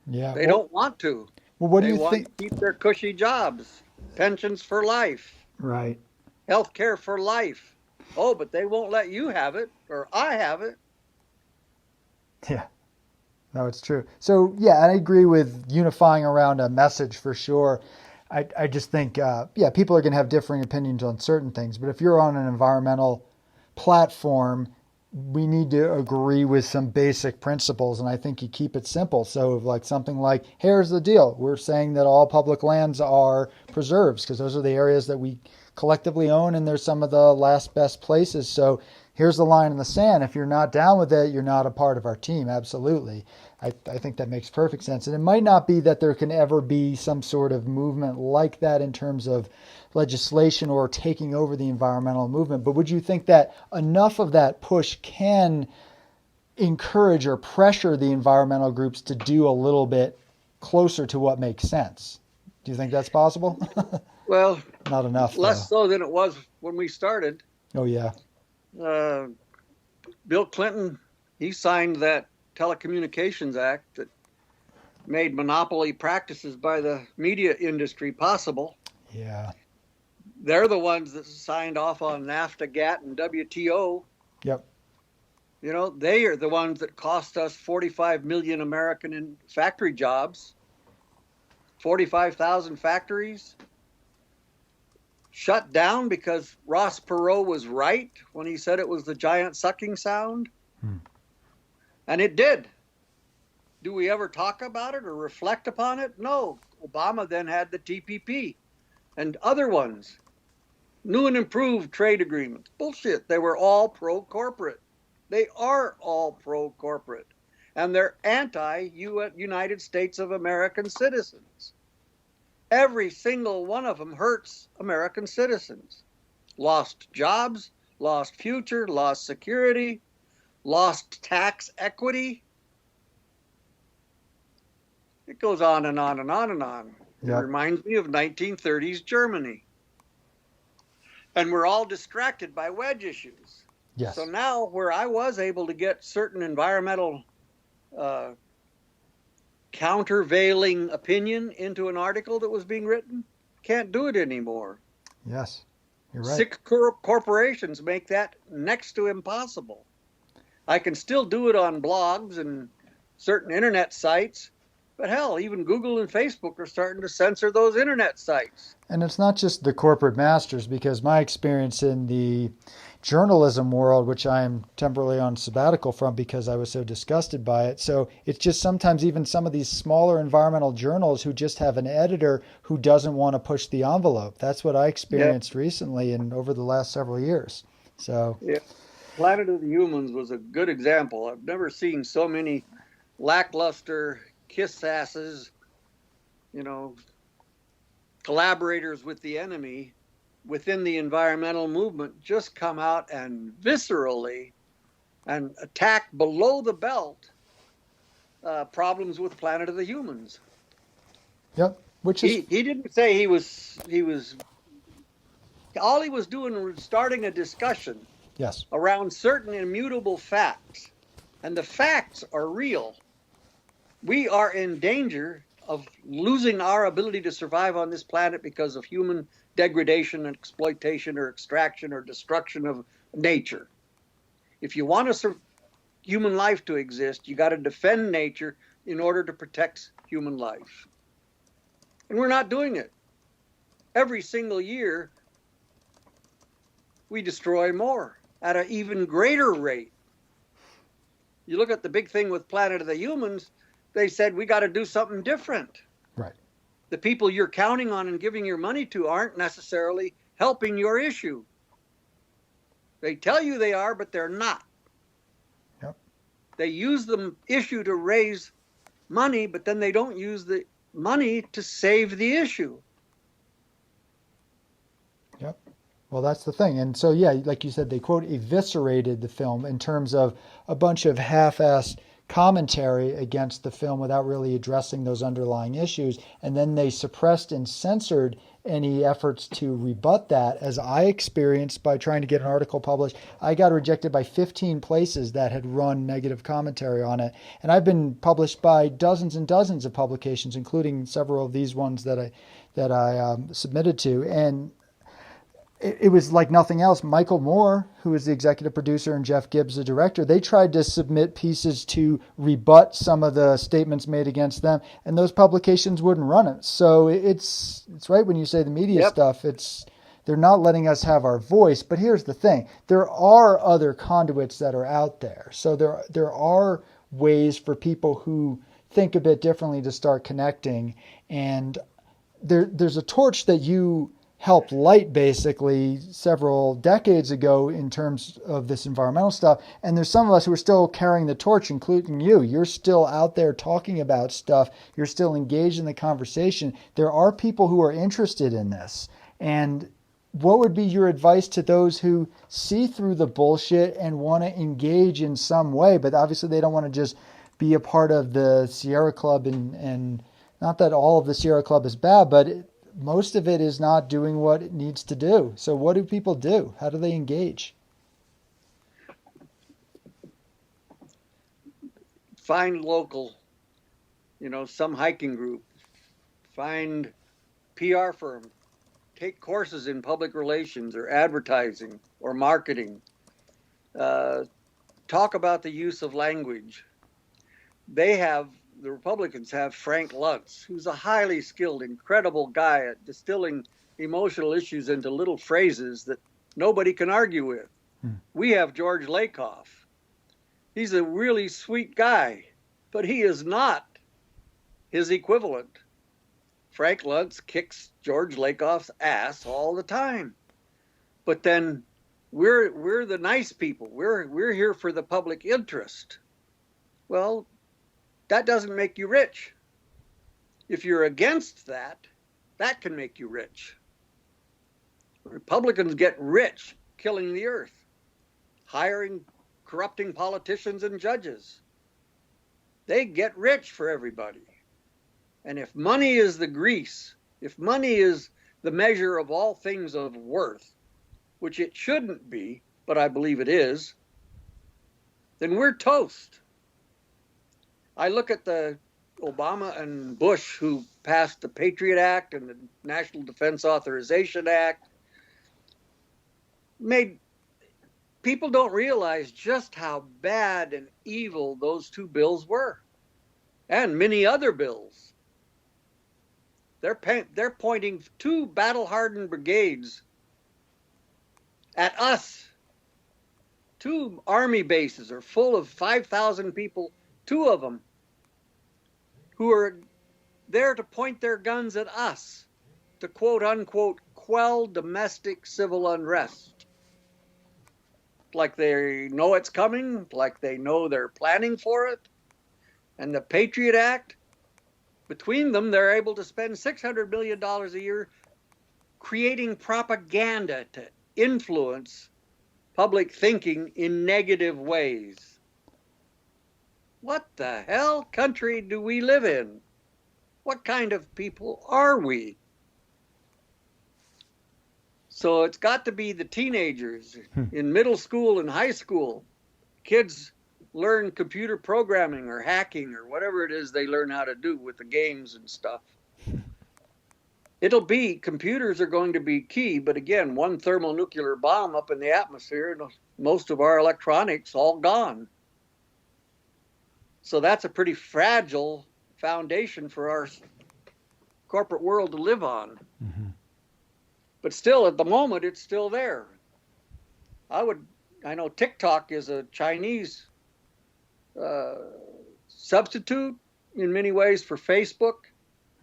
Yeah. They don't want to. Well, what do they you want think? to keep their cushy jobs, pensions for life, Right. health care for life. Oh, but they won't let you have it, or I have it. Yeah. No, it's true. So, yeah, I agree with unifying around a message for sure. I just think, people are going to have differing opinions on certain things. But if you're on an environmental platform, we need to agree with some basic principles. And I think you keep it simple. So like something like, here's the deal. We're saying that all public lands are preserves because those are the areas that we collectively own. And there's some of the last best places. So here's the line in the sand. If you're not down with it, you're not a part of our team. Absolutely. I think that makes perfect sense. And it might not be that there can ever be some sort of movement like that in terms of legislation or taking over the environmental movement. But would you think that enough of that push can encourage or pressure the environmental groups to do a little bit closer to what makes sense? Do you think that's possible? Well, not enough. Less so than it was when we started. Oh, yeah. Bill Clinton, he signed that Telecommunications Act that made monopoly practices by the media industry possible. Yeah. They're the ones that signed off on NAFTA, GATT, and WTO. Yep. You know, they are the ones that cost us 45 million American factory jobs, 45,000 factories shut down because Ross Perot was right when he said it was the giant sucking sound. And it did. Do we ever talk about it or reflect upon it? No. Obama then had the TPP and other ones. New and improved trade agreements. Bullshit. They were all pro-corporate. They are all pro-corporate. And they're anti-United States of American citizens. Every single one of them hurts American citizens. Lost jobs, lost future, lost security, lost tax equity. It goes on and on and on and on. Yep. It reminds me of 1930s Germany. And we're all distracted by wedge issues. Yes. So now where I was able to get certain environmental countervailing opinion into an article that was being written, can't do it anymore. Yes, you're right. 6 corporations make that next to impossible. I can still do it on blogs and certain internet sites, but hell, even Google and Facebook are starting to censor those internet sites. And it's not just the corporate masters, because my experience in the journalism world, which I am temporarily on sabbatical from because I was so disgusted by it. So it's just sometimes even some of these smaller environmental journals who just have an editor who doesn't want to push the envelope. That's what I experienced recently and over the last several years. So Planet of the Humans was a good example. I've never seen so many lackluster kiss asses, collaborators with the enemy within the environmental movement just come out and viscerally and attack below the belt problems with Planet of the Humans. Yep. Which is he didn't say he was all he was doing was starting a discussion around certain immutable facts. And the facts are real. We are in danger of losing our ability to survive on this planet because of human degradation and exploitation or extraction or destruction of nature. If you want human life to exist, you got to defend nature in order to protect human life. And we're not doing it. Every single year, we destroy more at an even greater rate. You look at the big thing with Planet of the Humans, they said we got to do something different. Right. The people you're counting on and giving your money to aren't necessarily helping your issue. They tell you they are, but they're not. Yep. They use the issue to raise money, but then they don't use the money to save the issue. Yep. Well, that's the thing. And so, like you said, they quote eviscerated the film in terms of a bunch of half-assed commentary against the film without really addressing those underlying issues. And then they suppressed and censored any efforts to rebut that, as I experienced by trying to get an article published. I got rejected by 15 places that had run negative commentary on it. And I've been published by dozens and dozens of publications, including several of these ones that I submitted to. And it was like nothing else. Michael Moore, who is the executive producer, and Jeff Gibbs, the director, they tried to submit pieces to rebut some of the statements made against them, and those publications wouldn't run it. So it's right when you say the media stuff, they're not letting us have our voice. But here's the thing. There are other conduits that are out there. So there are ways for people who think a bit differently to start connecting. And there's a torch that you helped light basically several decades ago in terms of this environmental stuff. And there's some of us who are still carrying the torch, including you. You're still out there talking about stuff. You're still engaged in the conversation. There are people who are interested in this. And what would be your advice to those who see through the bullshit and want to engage in some way, but obviously they don't want to just be a part of the Sierra Club, and not that all of the Sierra Club is bad, but most of it is not doing what it needs to do. So what do people do? How do they engage? find local, some hiking group, find PR firm, take courses in public relations or advertising or marketing, talk about the use of language. The Republicans have Frank Luntz, who's a highly skilled, incredible guy at distilling emotional issues into little phrases that nobody can argue with. We have George Lakoff. He's a really sweet guy, but he is not his equivalent. Frank Luntz kicks George Lakoff's ass all the time. But then we're the nice people. We're here for the public interest. Well, that doesn't make you rich. If you're against that, that can make you rich. Republicans get rich killing the earth, hiring corrupting politicians and judges. They get rich for everybody. And if money is the grease, if money is the measure of all things of worth, which it shouldn't be, but I believe it is, then we're toast. I look at the Obama and Bush who passed the Patriot Act and the National Defense Authorization Act. People don't realize just how bad and evil those two bills were, and many other bills. They're pointing two battle-hardened brigades at us. Two army bases are full of 5,000 people, two of them, who are there to point their guns at us, to quote-unquote quell domestic civil unrest. Like they know it's coming, like they know they're planning for it. And the Patriot Act, between them, they're able to spend $600 million a year creating propaganda to influence public thinking in negative ways. What the hell country do we live in? What kind of people are we? So it's got to be the teenagers in middle school and high school. Kids learn computer programming or hacking or whatever it is they learn how to do with the games and stuff. Computers are going to be key, but again, one thermonuclear bomb up in the atmosphere and most of our electronics all gone. So that's a pretty fragile foundation for our corporate world to live on. Mm-hmm. But still, at the moment, it's still there. I know TikTok is a Chinese substitute in many ways for Facebook.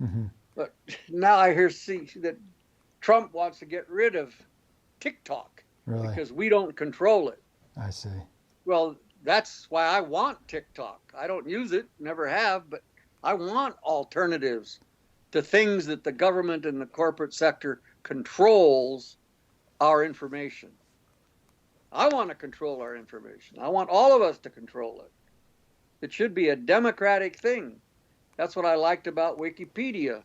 Mm-hmm. But now I see that Trump wants to get rid of TikTok because we don't control it. I see. Well, that's why I want TikTok. I don't use it, never have, but I want alternatives to things that the government and the corporate sector controls our information. I want to control our information. I want all of us to control it. It should be a democratic thing. That's what I liked about Wikipedia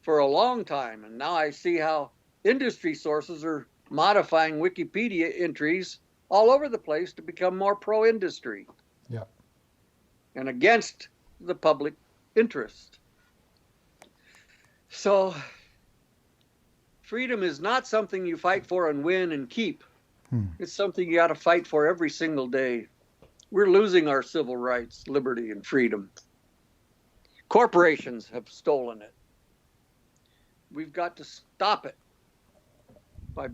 for a long time. And now I see how industry sources are modifying Wikipedia entries all over the place to become more pro-industry. Yeah. And against the public interest. So freedom is not something you fight for and win and keep. It's something you got to fight for every single day. We're losing our civil rights, liberty, and freedom. Corporations have stolen it. We've got to stop it by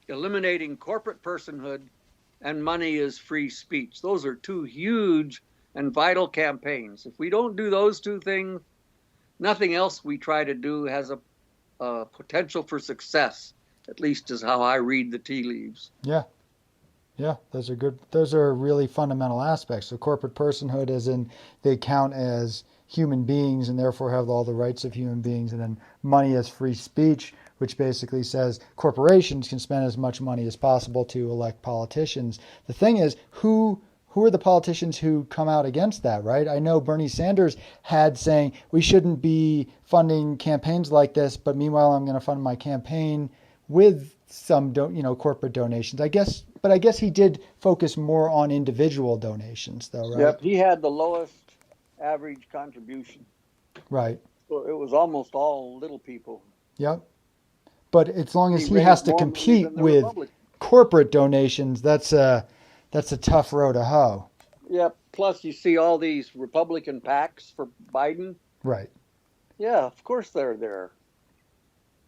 eliminating corporate personhood and money is free speech. Those are two huge and vital campaigns. If we don't do those two things, nothing else we try to do has a potential for success, at least is how I read the tea leaves. Yeah. Yeah, those are good. Those are really fundamental aspects. So corporate personhood as in they count as human beings and therefore have all the rights of human beings. And then money as free speech, which basically says corporations can spend as much money as possible to elect politicians. The thing is, who are the politicians who come out against that, right? I know Bernie Sanders had saying we shouldn't be funding campaigns like this, but meanwhile I'm going to fund my campaign with some corporate donations. I guess he did focus more on individual donations, though, right? Yep, he had the lowest average contribution. Right. So it was almost all little people. Yep. But as long as He he has raised to more money compete than the with Republicans. corporate donations, that's a tough row to hoe. Yep. Plus, you see all these Republican PACs for Biden. Right. Yeah, of course they're there.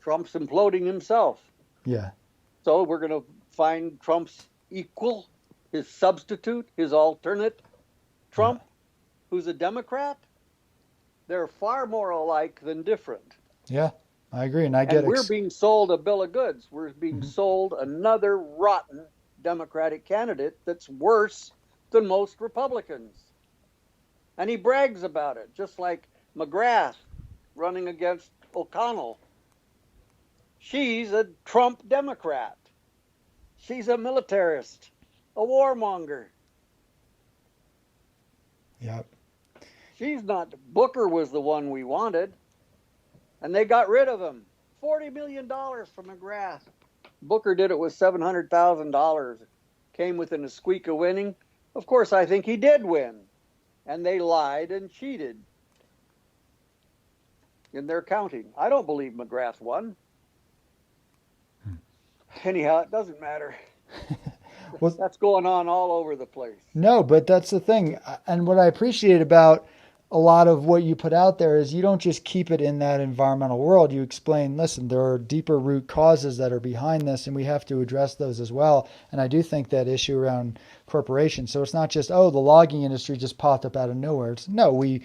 Trump's imploding himself. Yeah. So we're going to find Trump's equal, his substitute, his alternate Trump, who's a Democrat. They're far more alike than different. Yeah, I agree. And we're being sold a bill of goods. We're being Mhm. sold another rotten Democratic candidate that's worse than most Republicans. And he brags about it, just like McGrath running against O'Connell. She's a Trump Democrat. She's a militarist, a warmonger. Yep. She's not. Booker was the one we wanted, and they got rid of him. $40 million from McGrath. Booker did it with $700,000. Came within a squeak of winning. Of course, I think he did win, and they lied and cheated in their counting. I don't believe McGrath won. Anyhow, it doesn't matter. Well, that's going on all over the place. No, but that's the thing. And what I appreciate about a lot of what you put out there is you don't just keep it in that environmental world. You explain, listen, there are deeper root causes that are behind this, and we have to address those as well. And I do think that issue around corporations. So it's not just, the logging industry just popped up out of nowhere. It's, no, we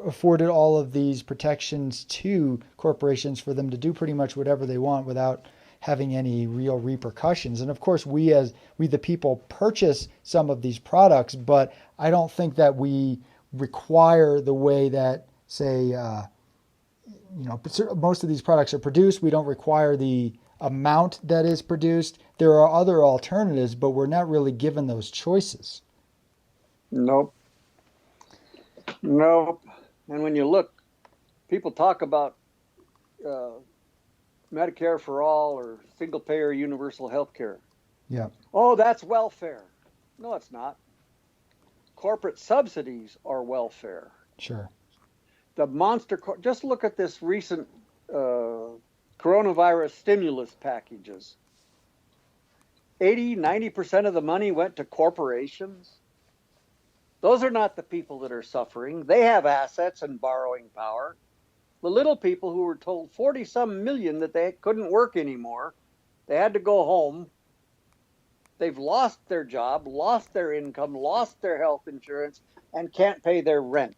afforded all of these protections to corporations for them to do pretty much whatever they want without having any real repercussions. And of course, we the people purchase some of these products, but I don't think that we require the way that, say, most of these products are produced. We don't require the amount that is produced. There are other alternatives, but we're not really given those choices. Nope. And when you look, people talk about Medicare for all or single payer universal health care. Yeah. Oh, that's welfare. No, it's not. Corporate subsidies are welfare. Sure. The just look at this recent coronavirus stimulus packages. 90% of the money went to corporations. Those are not the people that are suffering. They have assets and borrowing power. The little people who were told 40-some million that they couldn't work anymore, they had to go home. They've lost their job, lost their income, lost their health insurance, and can't pay their rent.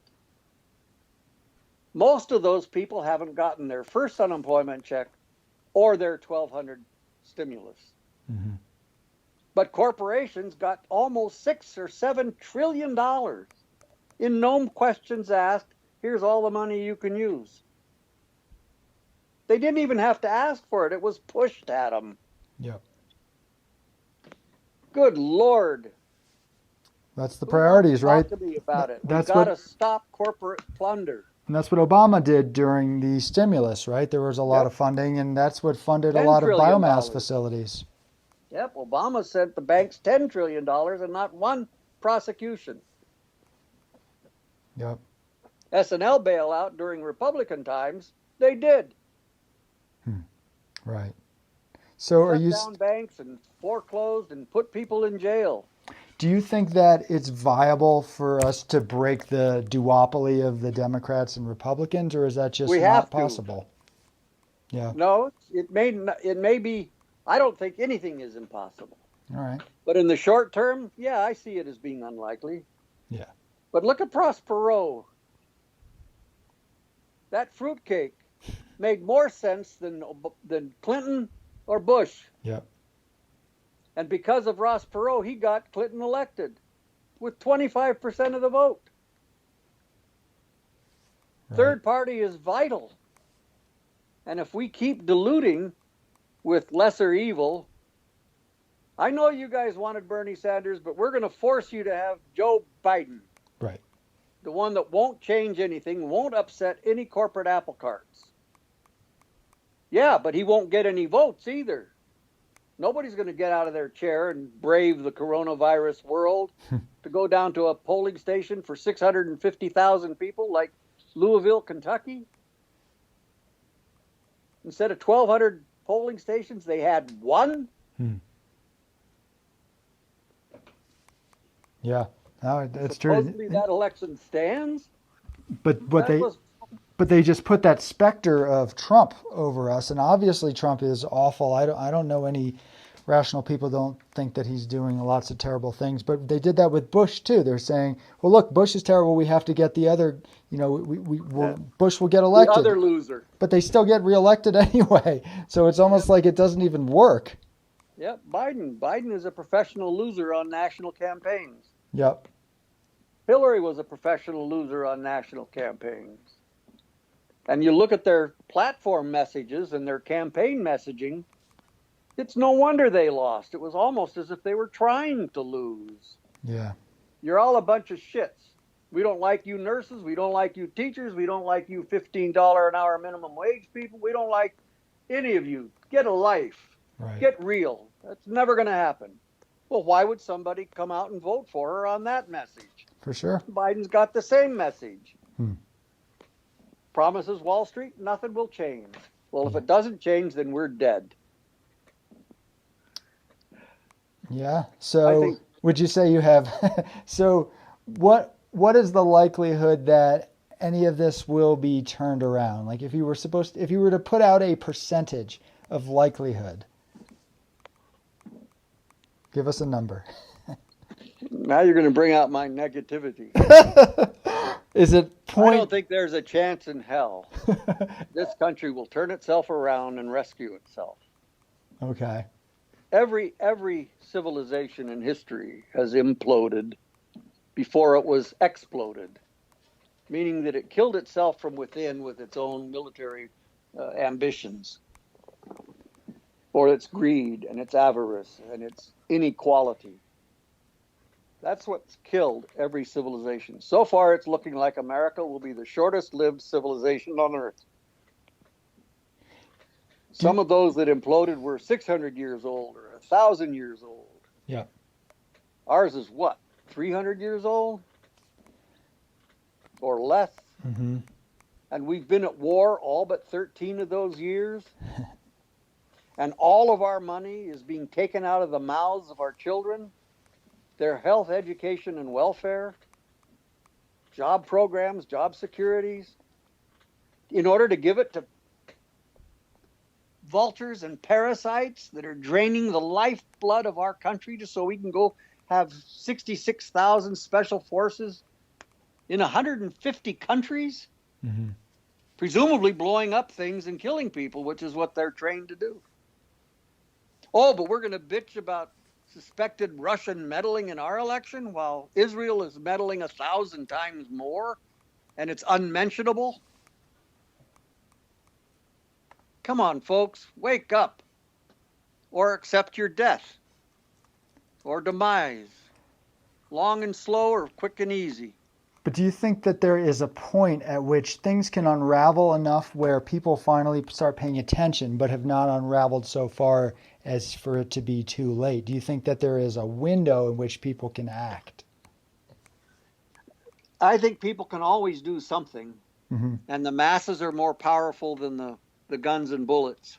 Most of those people haven't gotten their first unemployment check or their $1,200 stimulus. Mm-hmm. But corporations got almost $6 or $7 trillion in no questions asked. Here's all the money you can use. They didn't even have to ask for it. It was pushed at them. Yep. Good Lord. That's the priorities, right? Talk to me about it. We've got to stop corporate plunder. And that's what Obama did during the stimulus, right? There was a lot of funding, and that's what funded a lot of biomass facilities. Yep, Obama sent the banks $10 trillion and not one prosecution. Yep. S&L bailout during Republican times, they did. Right. So are you shut down banks and foreclosed and put people in jail? Do you think that it's viable for us to break the duopoly of the Democrats and Republicans, or is that just not possible? Yeah. No, it may be. I don't think anything is impossible. All right. But in the short term, yeah, I see it as being unlikely. Yeah. But look at Prospero. That fruitcake made more sense than Clinton or Bush. Yep. And because of Ross Perot, he got Clinton elected with 25% of the vote. Right. Third party is vital. And if we keep diluting with lesser evil, I know you guys wanted Bernie Sanders, but we're going to force you to have Joe Biden. Right. The one that won't change anything, won't upset any corporate apple carts. Yeah, but he won't get any votes either. Nobody's going to get out of their chair and brave the coronavirus world to go down to a polling station for 650,000 people like Louisville, Kentucky. Instead of 1,200 polling stations, they had one. Yeah, no, that's Supposedly true. that election stands. But That was but they just put that specter of Trump over us, and obviously Trump is awful. I don't know any rational people don't think that he's doing lots of terrible things, but they did that with Bush too. They're saying, well, look, Bush is terrible. We have to get the other, Bush will get the elected, other loser. but they still get reelected anyway. So it's almost like it doesn't even work. Yep, Biden is a professional loser on national campaigns. Yep. Hillary was a professional loser on national campaigns. And you look at their platform messages and their campaign messaging, it's no wonder they lost. It was almost as if they were trying to lose. Yeah. You're all a bunch of shits. We don't like you nurses. We don't like you teachers. We don't like you $15 an hour minimum wage people. We don't like any of you. Get a life. Right. Get real. That's never going to happen. Well, why would somebody come out and vote for her on that message? For sure. Biden's got the same message. Promises Wall Street, nothing will change. Well, if it doesn't change, then we're dead. Yeah. So would you say you have, so what is the likelihood that any of this will be turned around? Like if you were to put out a percentage of likelihood, give us a number. Now you're going to bring out my negativity. Is it I don't think there's a chance in hell. This country will turn itself around and rescue itself. Okay. Every civilization in history has imploded before it was exploded, meaning that it killed itself from within with its own military ambitions, or its greed and its avarice and its inequality. That's what's killed every civilization. So far, it's looking like America will be the shortest-lived civilization on Earth. Some of those that imploded were 600 years old or 1,000 years old. Yeah. Ours is what, 300 years old? Or less? Mm-hmm. And we've been at war all but 13 of those years. And all of our money is being taken out of the mouths of our children. Their health, education, and welfare, job programs, job securities, in order to give it to vultures and parasites that are draining the lifeblood of our country just so we can go have 66,000 special forces in 150 countries, presumably blowing up things and killing people, which is what they're trained to do. Oh, but we're going to bitch about suspected Russian meddling in our election while Israel is meddling 1,000 times more and it's unmentionable? Come on, folks, wake up or accept your death or demise, long and slow or quick and easy. But do you think that there is a point at which things can unravel enough where people finally start paying attention but have not unraveled so far as for it to be too late? Do you think that there is a window in which people can act? I think people can always do something, and the masses are more powerful than the guns and bullets.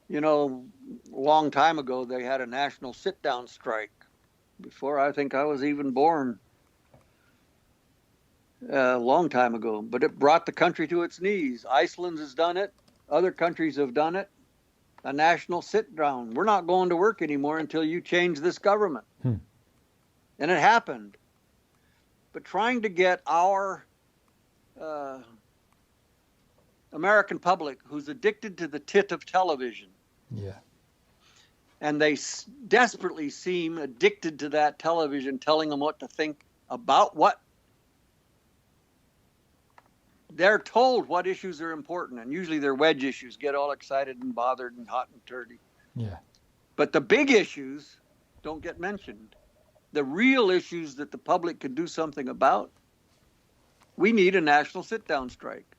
You know, a long time ago, they had a national sit-down strike before I think I was even born. A long time ago, but it brought the country to its knees. Iceland has done it. Other countries have done it. A national sit-down. We're not going to work anymore until you change this government. And it happened. But trying to get our American public, who's addicted to the tit of television, and they desperately seem addicted to that television telling them what to think about what they're told, what issues are important, and usually they're wedge issues, get all excited and bothered and hot and dirty. But the big issues don't get mentioned. The real issues that the public could do something about, we need a national sit-down strike.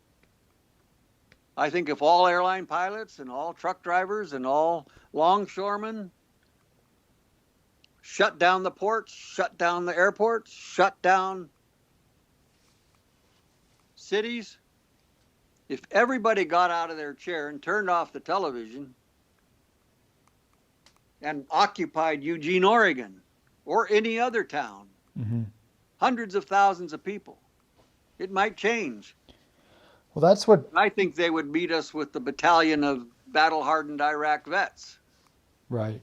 I think if all airline pilots and all truck drivers and all longshoremen shut down the ports, shut down the airports, shut down cities, if everybody got out of their chair and turned off the television and occupied Eugene, Oregon, or any other town, hundreds of thousands of people, it might change. Well, that's what I think they would meet us with the battalion of battle-hardened Iraq vets. right.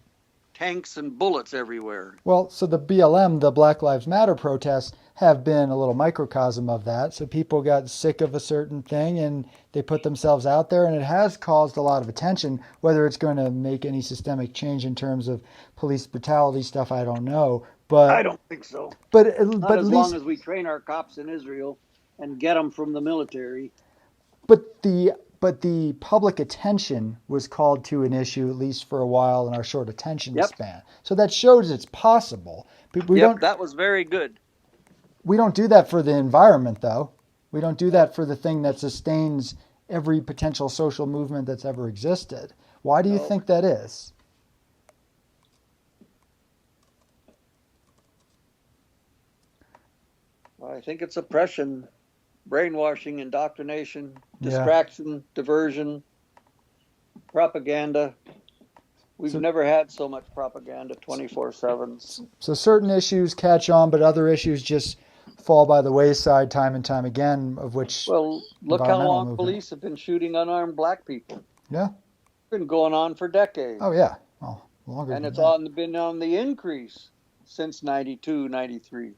Tanks and bullets everywhere. Well, so the BLM, the Black Lives Matter protests, have been a little microcosm of that. So people got sick of a certain thing and they put themselves out there, and it has caused a lot of attention. Whether it's going to make any systemic change in terms of police brutality stuff, I don't know. But I don't think so. But Not at as least, long as we train our cops in Israel and get them from the military. but the public attention was called to an issue, at least for a while, in our short attention span. So that shows it's possible. But That was very good. We don't do that for the environment, though. We don't do that for the thing that sustains every potential social movement that's ever existed. Why do you think that is? Well, I think it's oppression, brainwashing, indoctrination, distraction, diversion, propaganda. We've never had so much propaganda 24/7. So certain issues catch on, but other issues just fall by the wayside time and time again, of which... Well, look how long police have been shooting unarmed black people. Yeah. It's been going on for decades. Oh, yeah. Well, longer and than it's that. been on the increase since 92, 93.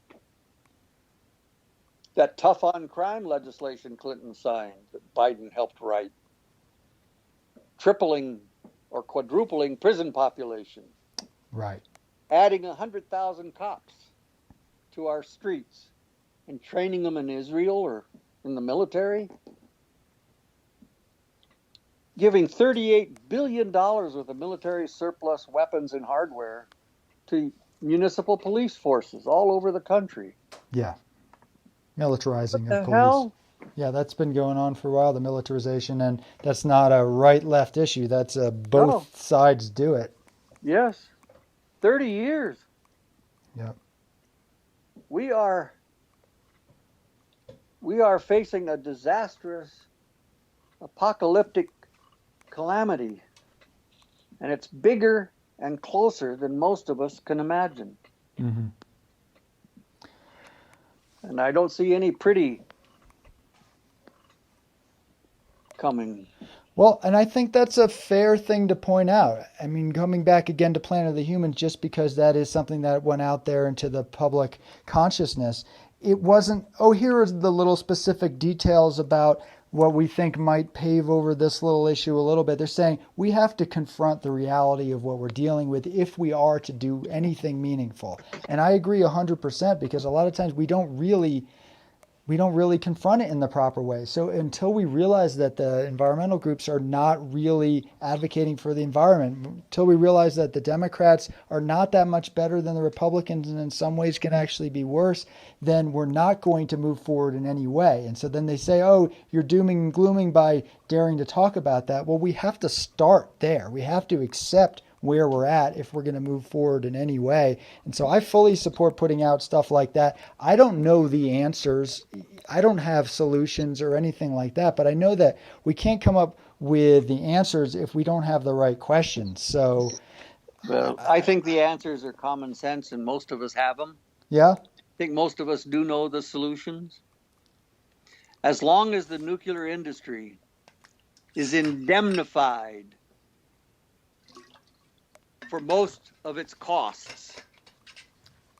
That tough on crime legislation Clinton signed that Biden helped write, tripling or quadrupling prison population. Right. Adding 100,000 cops to our streets and training them in Israel or in the military. Giving $38 billion worth of military surplus weapons and hardware to municipal police forces all over the country. Yeah. Militarizing of police. Hell? Yeah, that's been going on for a while, the militarization, and that's not a right-left issue. That's both sides do it. Yes. 30 years. Yep. We are facing a disastrous, apocalyptic calamity, and it's bigger and closer than most of us can imagine. Mm-hmm. And I don't see any pretty coming. Well, and I think that's a fair thing to point out. I mean, coming back again to Planet of the Humans, just because that is something that went out there into the public consciousness, it wasn't, here are the little specific details about what we think might pave over this little issue a little bit. They're saying we have to confront the reality of what we're dealing with if we are to do anything meaningful. And I agree 100%, because a lot of times we don't really confront it in the proper way. So until we realize that the environmental groups are not really advocating for the environment, until we realize that the Democrats are not that much better than the Republicans and in some ways can actually be worse, then we're not going to move forward in any way. And so then they say, you're dooming and glooming by daring to talk about that. Well, we have to start there. We have to accept where we're at if we're going to move forward in any way. And so I fully support putting out stuff like that. I don't know the answers. I don't have solutions or anything like that, but I know that we can't come up with the answers if we don't have the right questions. So well, I think the answers are common sense and most of us have them. Yeah. I think most of us do know the solutions. As long as the nuclear industry is indemnified for most of its costs.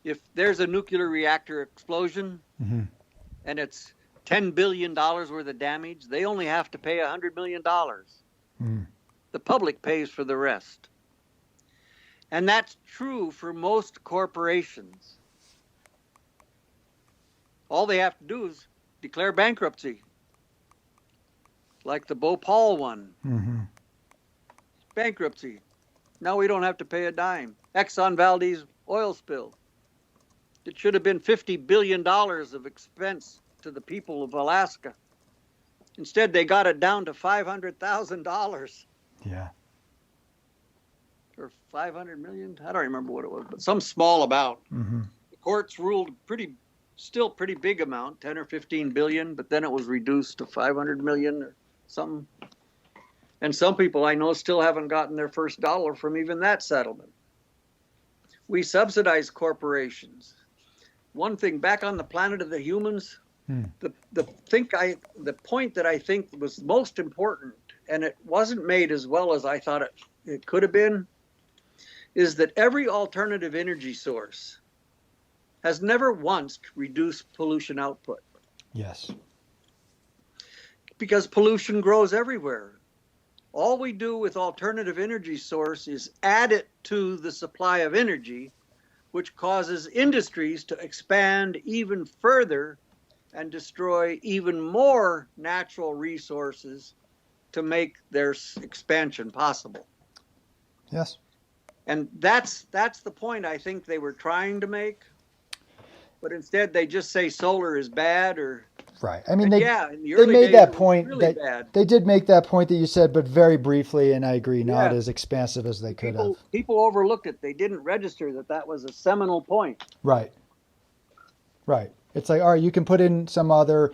If there's a nuclear reactor explosion and it's $10 billion worth of damage, they only have to pay $100 million. The public pays for the rest. And that's true for most corporations. All they have to do is declare bankruptcy, like the Bhopal one. Bankruptcy. Now we don't have to pay a dime. Exxon Valdez oil spill. It should have been $50 billion of expense to the people of Alaska. Instead, they got it down to $500,000 Yeah. or 500 million. I don't remember what it was, but some small amount. Mm-hmm. The courts ruled still pretty big amount, 10 or 15 billion, but then it was reduced to 500 million or something. And some people I know still haven't gotten their first dollar from even that settlement. We subsidize corporations. One thing, back on the planet of the humans, the point that I think was most important, and it wasn't made as well as I thought it could have been, is that every alternative energy source has never once reduced pollution output. Yes. Because pollution grows everywhere. All we do with alternative energy source is add it to the supply of energy, which causes industries to expand even further and destroy even more natural resources to make their expansion possible. Yes. And that's the point I think they were trying to make. But instead they just say solar is bad or right. I mean, they made that point. Really bad. They did make that point that you said, but very briefly, and I agree, not as expansive as they could have. People overlooked it. They didn't register that was a seminal point. Right. Right. It's like, all right, you can put in some other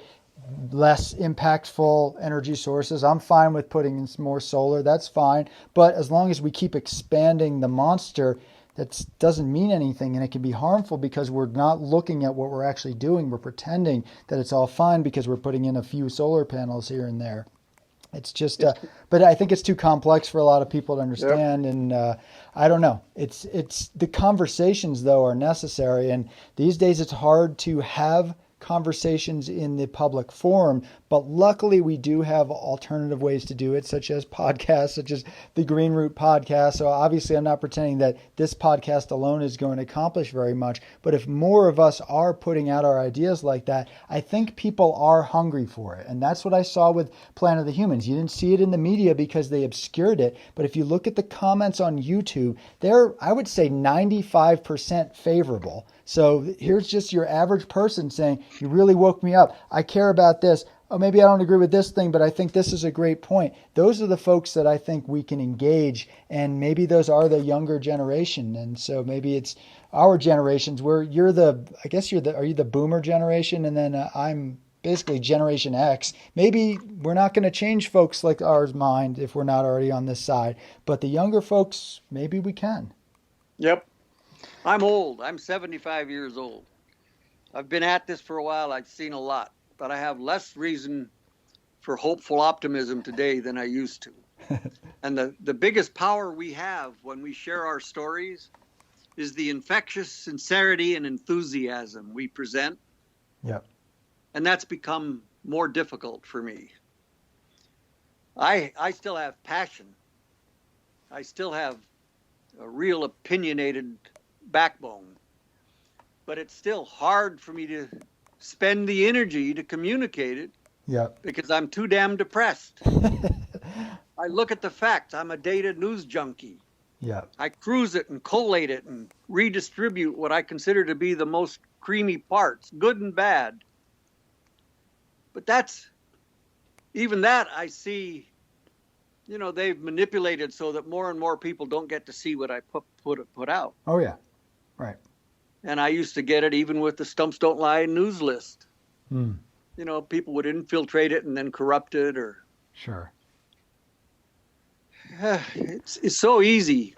less impactful energy sources. I'm fine with putting in some more solar. That's fine. But as long as we keep expanding the monster, that doesn't mean anything, and it can be harmful because we're not looking at what we're actually doing. We're pretending that it's all fine because we're putting in a few solar panels here and there. It's just, but I think it's too complex for a lot of people to understand, and I don't know. It's the conversations though are necessary, and these days it's hard to have conversations in the public forum, but luckily we do have alternative ways to do it, such as podcasts, such as the Green Root podcast. So obviously I'm not pretending that this podcast alone is going to accomplish very much, but if more of us are putting out our ideas like that, I think people are hungry for it. And that's what I saw with Planet of the Humans. You didn't see it in the media because they obscured it, but if you look at the comments on YouTube, they're, I would say, 95% favorable. So here's just your average person saying, you really woke me up. I care about this. Oh, maybe I don't agree with this thing, but I think this is a great point. Those are the folks that I think we can engage, and maybe those are the younger generation. And so maybe it's our generations where are you the boomer generation? And then I'm basically Generation X. Maybe we're not going to change folks like ours mind if we're not already on this side, but the younger folks, maybe we can. Yep. I'm old. I'm 75 years old. I've been at this for a while. I've seen a lot, but I have less reason for hopeful optimism today than I used to. And the biggest power we have when we share our stories is the infectious sincerity and enthusiasm we present. Yep. And that's become more difficult for me. I still have passion. I still have a real opinionated backbone, but it's still hard for me to spend the energy to communicate it. Yep. Because I'm too damn depressed. I look at the facts. I'm a data news junkie. Yep. I cruise it and collate it and redistribute what I consider to be the most creamy parts, good and bad. But even that I see, they've manipulated so that more and more people don't get to see what I put out. Oh, yeah. Right. And I used to get it even with the Stumps Don't Lie news list. People would infiltrate it and then corrupt it or. Sure. It's so easy.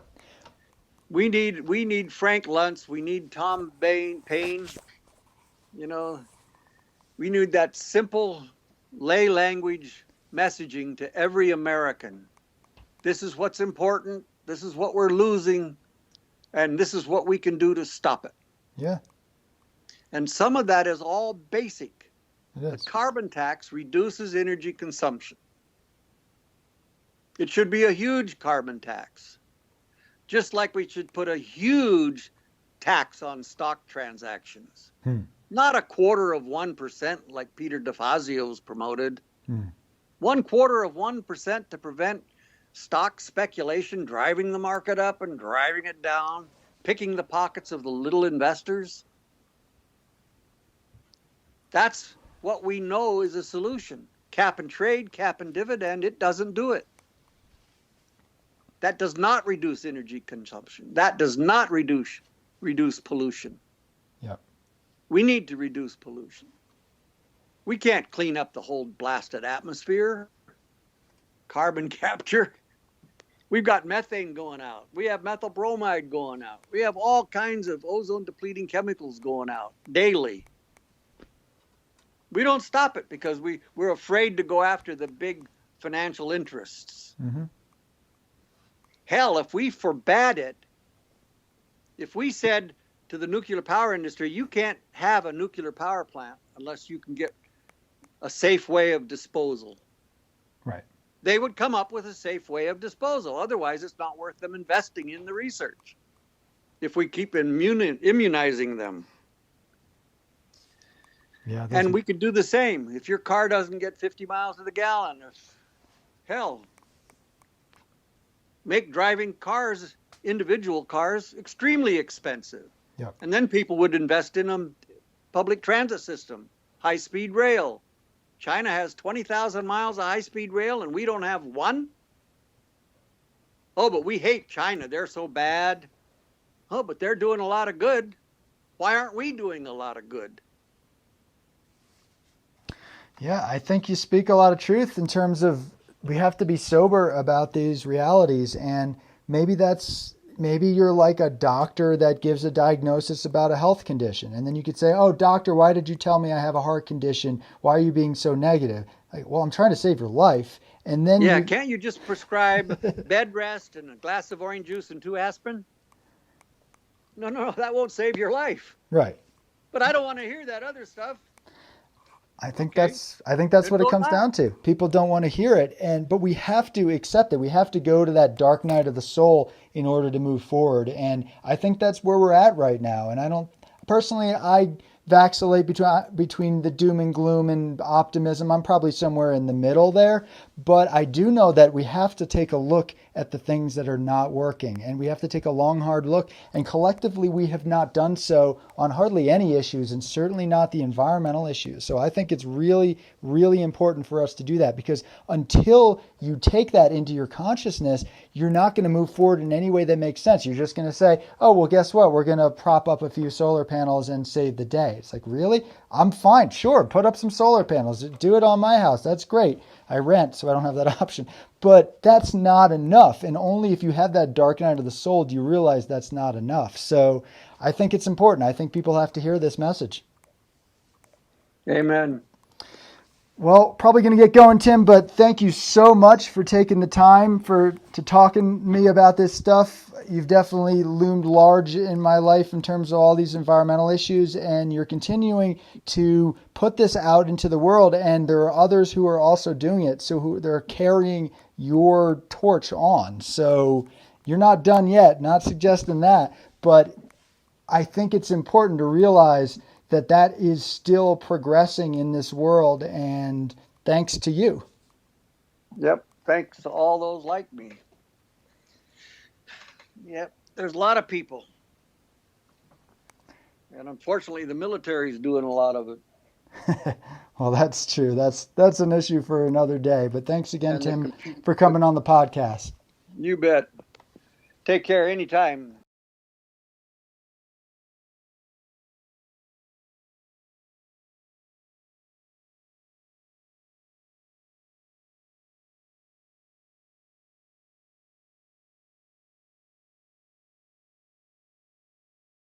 We need Frank Luntz. We need Tom Paine. We need that simple lay language messaging to every American. This is what's important. This is what we're losing. And this is what we can do to stop it. Yeah. And some of that is all basic. It is. The carbon tax reduces energy consumption. It should be a huge carbon tax. Just like we should put a huge tax on stock transactions. Not 1/4% like Peter DeFazio's promoted. 1/4% to prevent stock speculation driving the market up and driving it down, picking the pockets of the little investors. That's what we know is a solution. cap and trade, cap and dividend, it doesn't do it. That does not reduce energy consumption. That does not reduce pollution. Yep. We need to reduce pollution. We can't clean up the whole blasted atmosphere. Carbon capture. We've got methane going out. We have methyl bromide going out. We have all kinds of ozone depleting chemicals going out daily. We don't stop it because we're afraid to go after the big financial interests. Mm-hmm. Hell, if we forbade it, if we said to the nuclear power industry, you can't have a nuclear power plant unless you can get a safe way of disposal. Right. They would come up with a safe way of disposal. Otherwise, it's not worth them investing in the research if we keep immunizing them. Yeah, and we could do the same. If your car doesn't get 50 miles to the gallon, hell, make driving cars, individual cars, extremely expensive. Yep. And then people would invest in a public transit system, high-speed rail. China has 20,000 miles of high-speed rail, and we don't have one? Oh, but we hate China. They're so bad. Oh, but they're doing a lot of good. Why aren't we doing a lot of good? Yeah, I think you speak a lot of truth in terms of we have to be sober about these realities. And maybe you're like a doctor that gives a diagnosis about a health condition. And then you could say, oh, doctor, why did you tell me I have a heart condition? Why are you being so negative? Like, well, I'm trying to save your life. And then can't you just prescribe bed rest and a glass of orange juice and 2 aspirin? No, that won't save your life. Right. But I don't want to hear that other stuff. I think that's what it comes down to. People don't want to hear it, but we have to accept it. We have to go to that dark night of the soul in order to move forward. And I think that's where we're at right now. And I vacillate between the doom and gloom and optimism. I'm probably somewhere in the middle there, but I do know that we have to take a look at the things that are not working, and we have to take a long, hard look. And collectively, we have not done so on hardly any issues, and certainly not the environmental issues. So I think it's really, really important for us to do that, because until you take that into your consciousness, you're not going to move forward in any way that makes sense. You're just going to say, oh, well, guess what? We're going to prop up a few solar panels and save the day. It's like, really? I'm fine. Sure, put up some solar panels. Do it on my house. That's great. I rent, so I don't have that option. But that's not enough. And only if you have that dark night of the soul do you realize that's not enough. So I think it's important. I think people have to hear this message. Amen. Well, probably going to get going, Tim, but thank you so much for taking the time to talking to me about this stuff. You've definitely loomed large in my life in terms of all these environmental issues, and you're continuing to put this out into the world, and there are others who are also doing it, so they're carrying your torch on. So you're not done yet, not suggesting that, but I think it's important to realize that is still progressing in this world, and thanks to you. Yep, thanks to all those like me. Yep, there's a lot of people. And unfortunately, the military is doing a lot of it. Well, that's true. That's an issue for another day. But thanks again, Tim, for coming on the podcast. You bet. Take care anytime.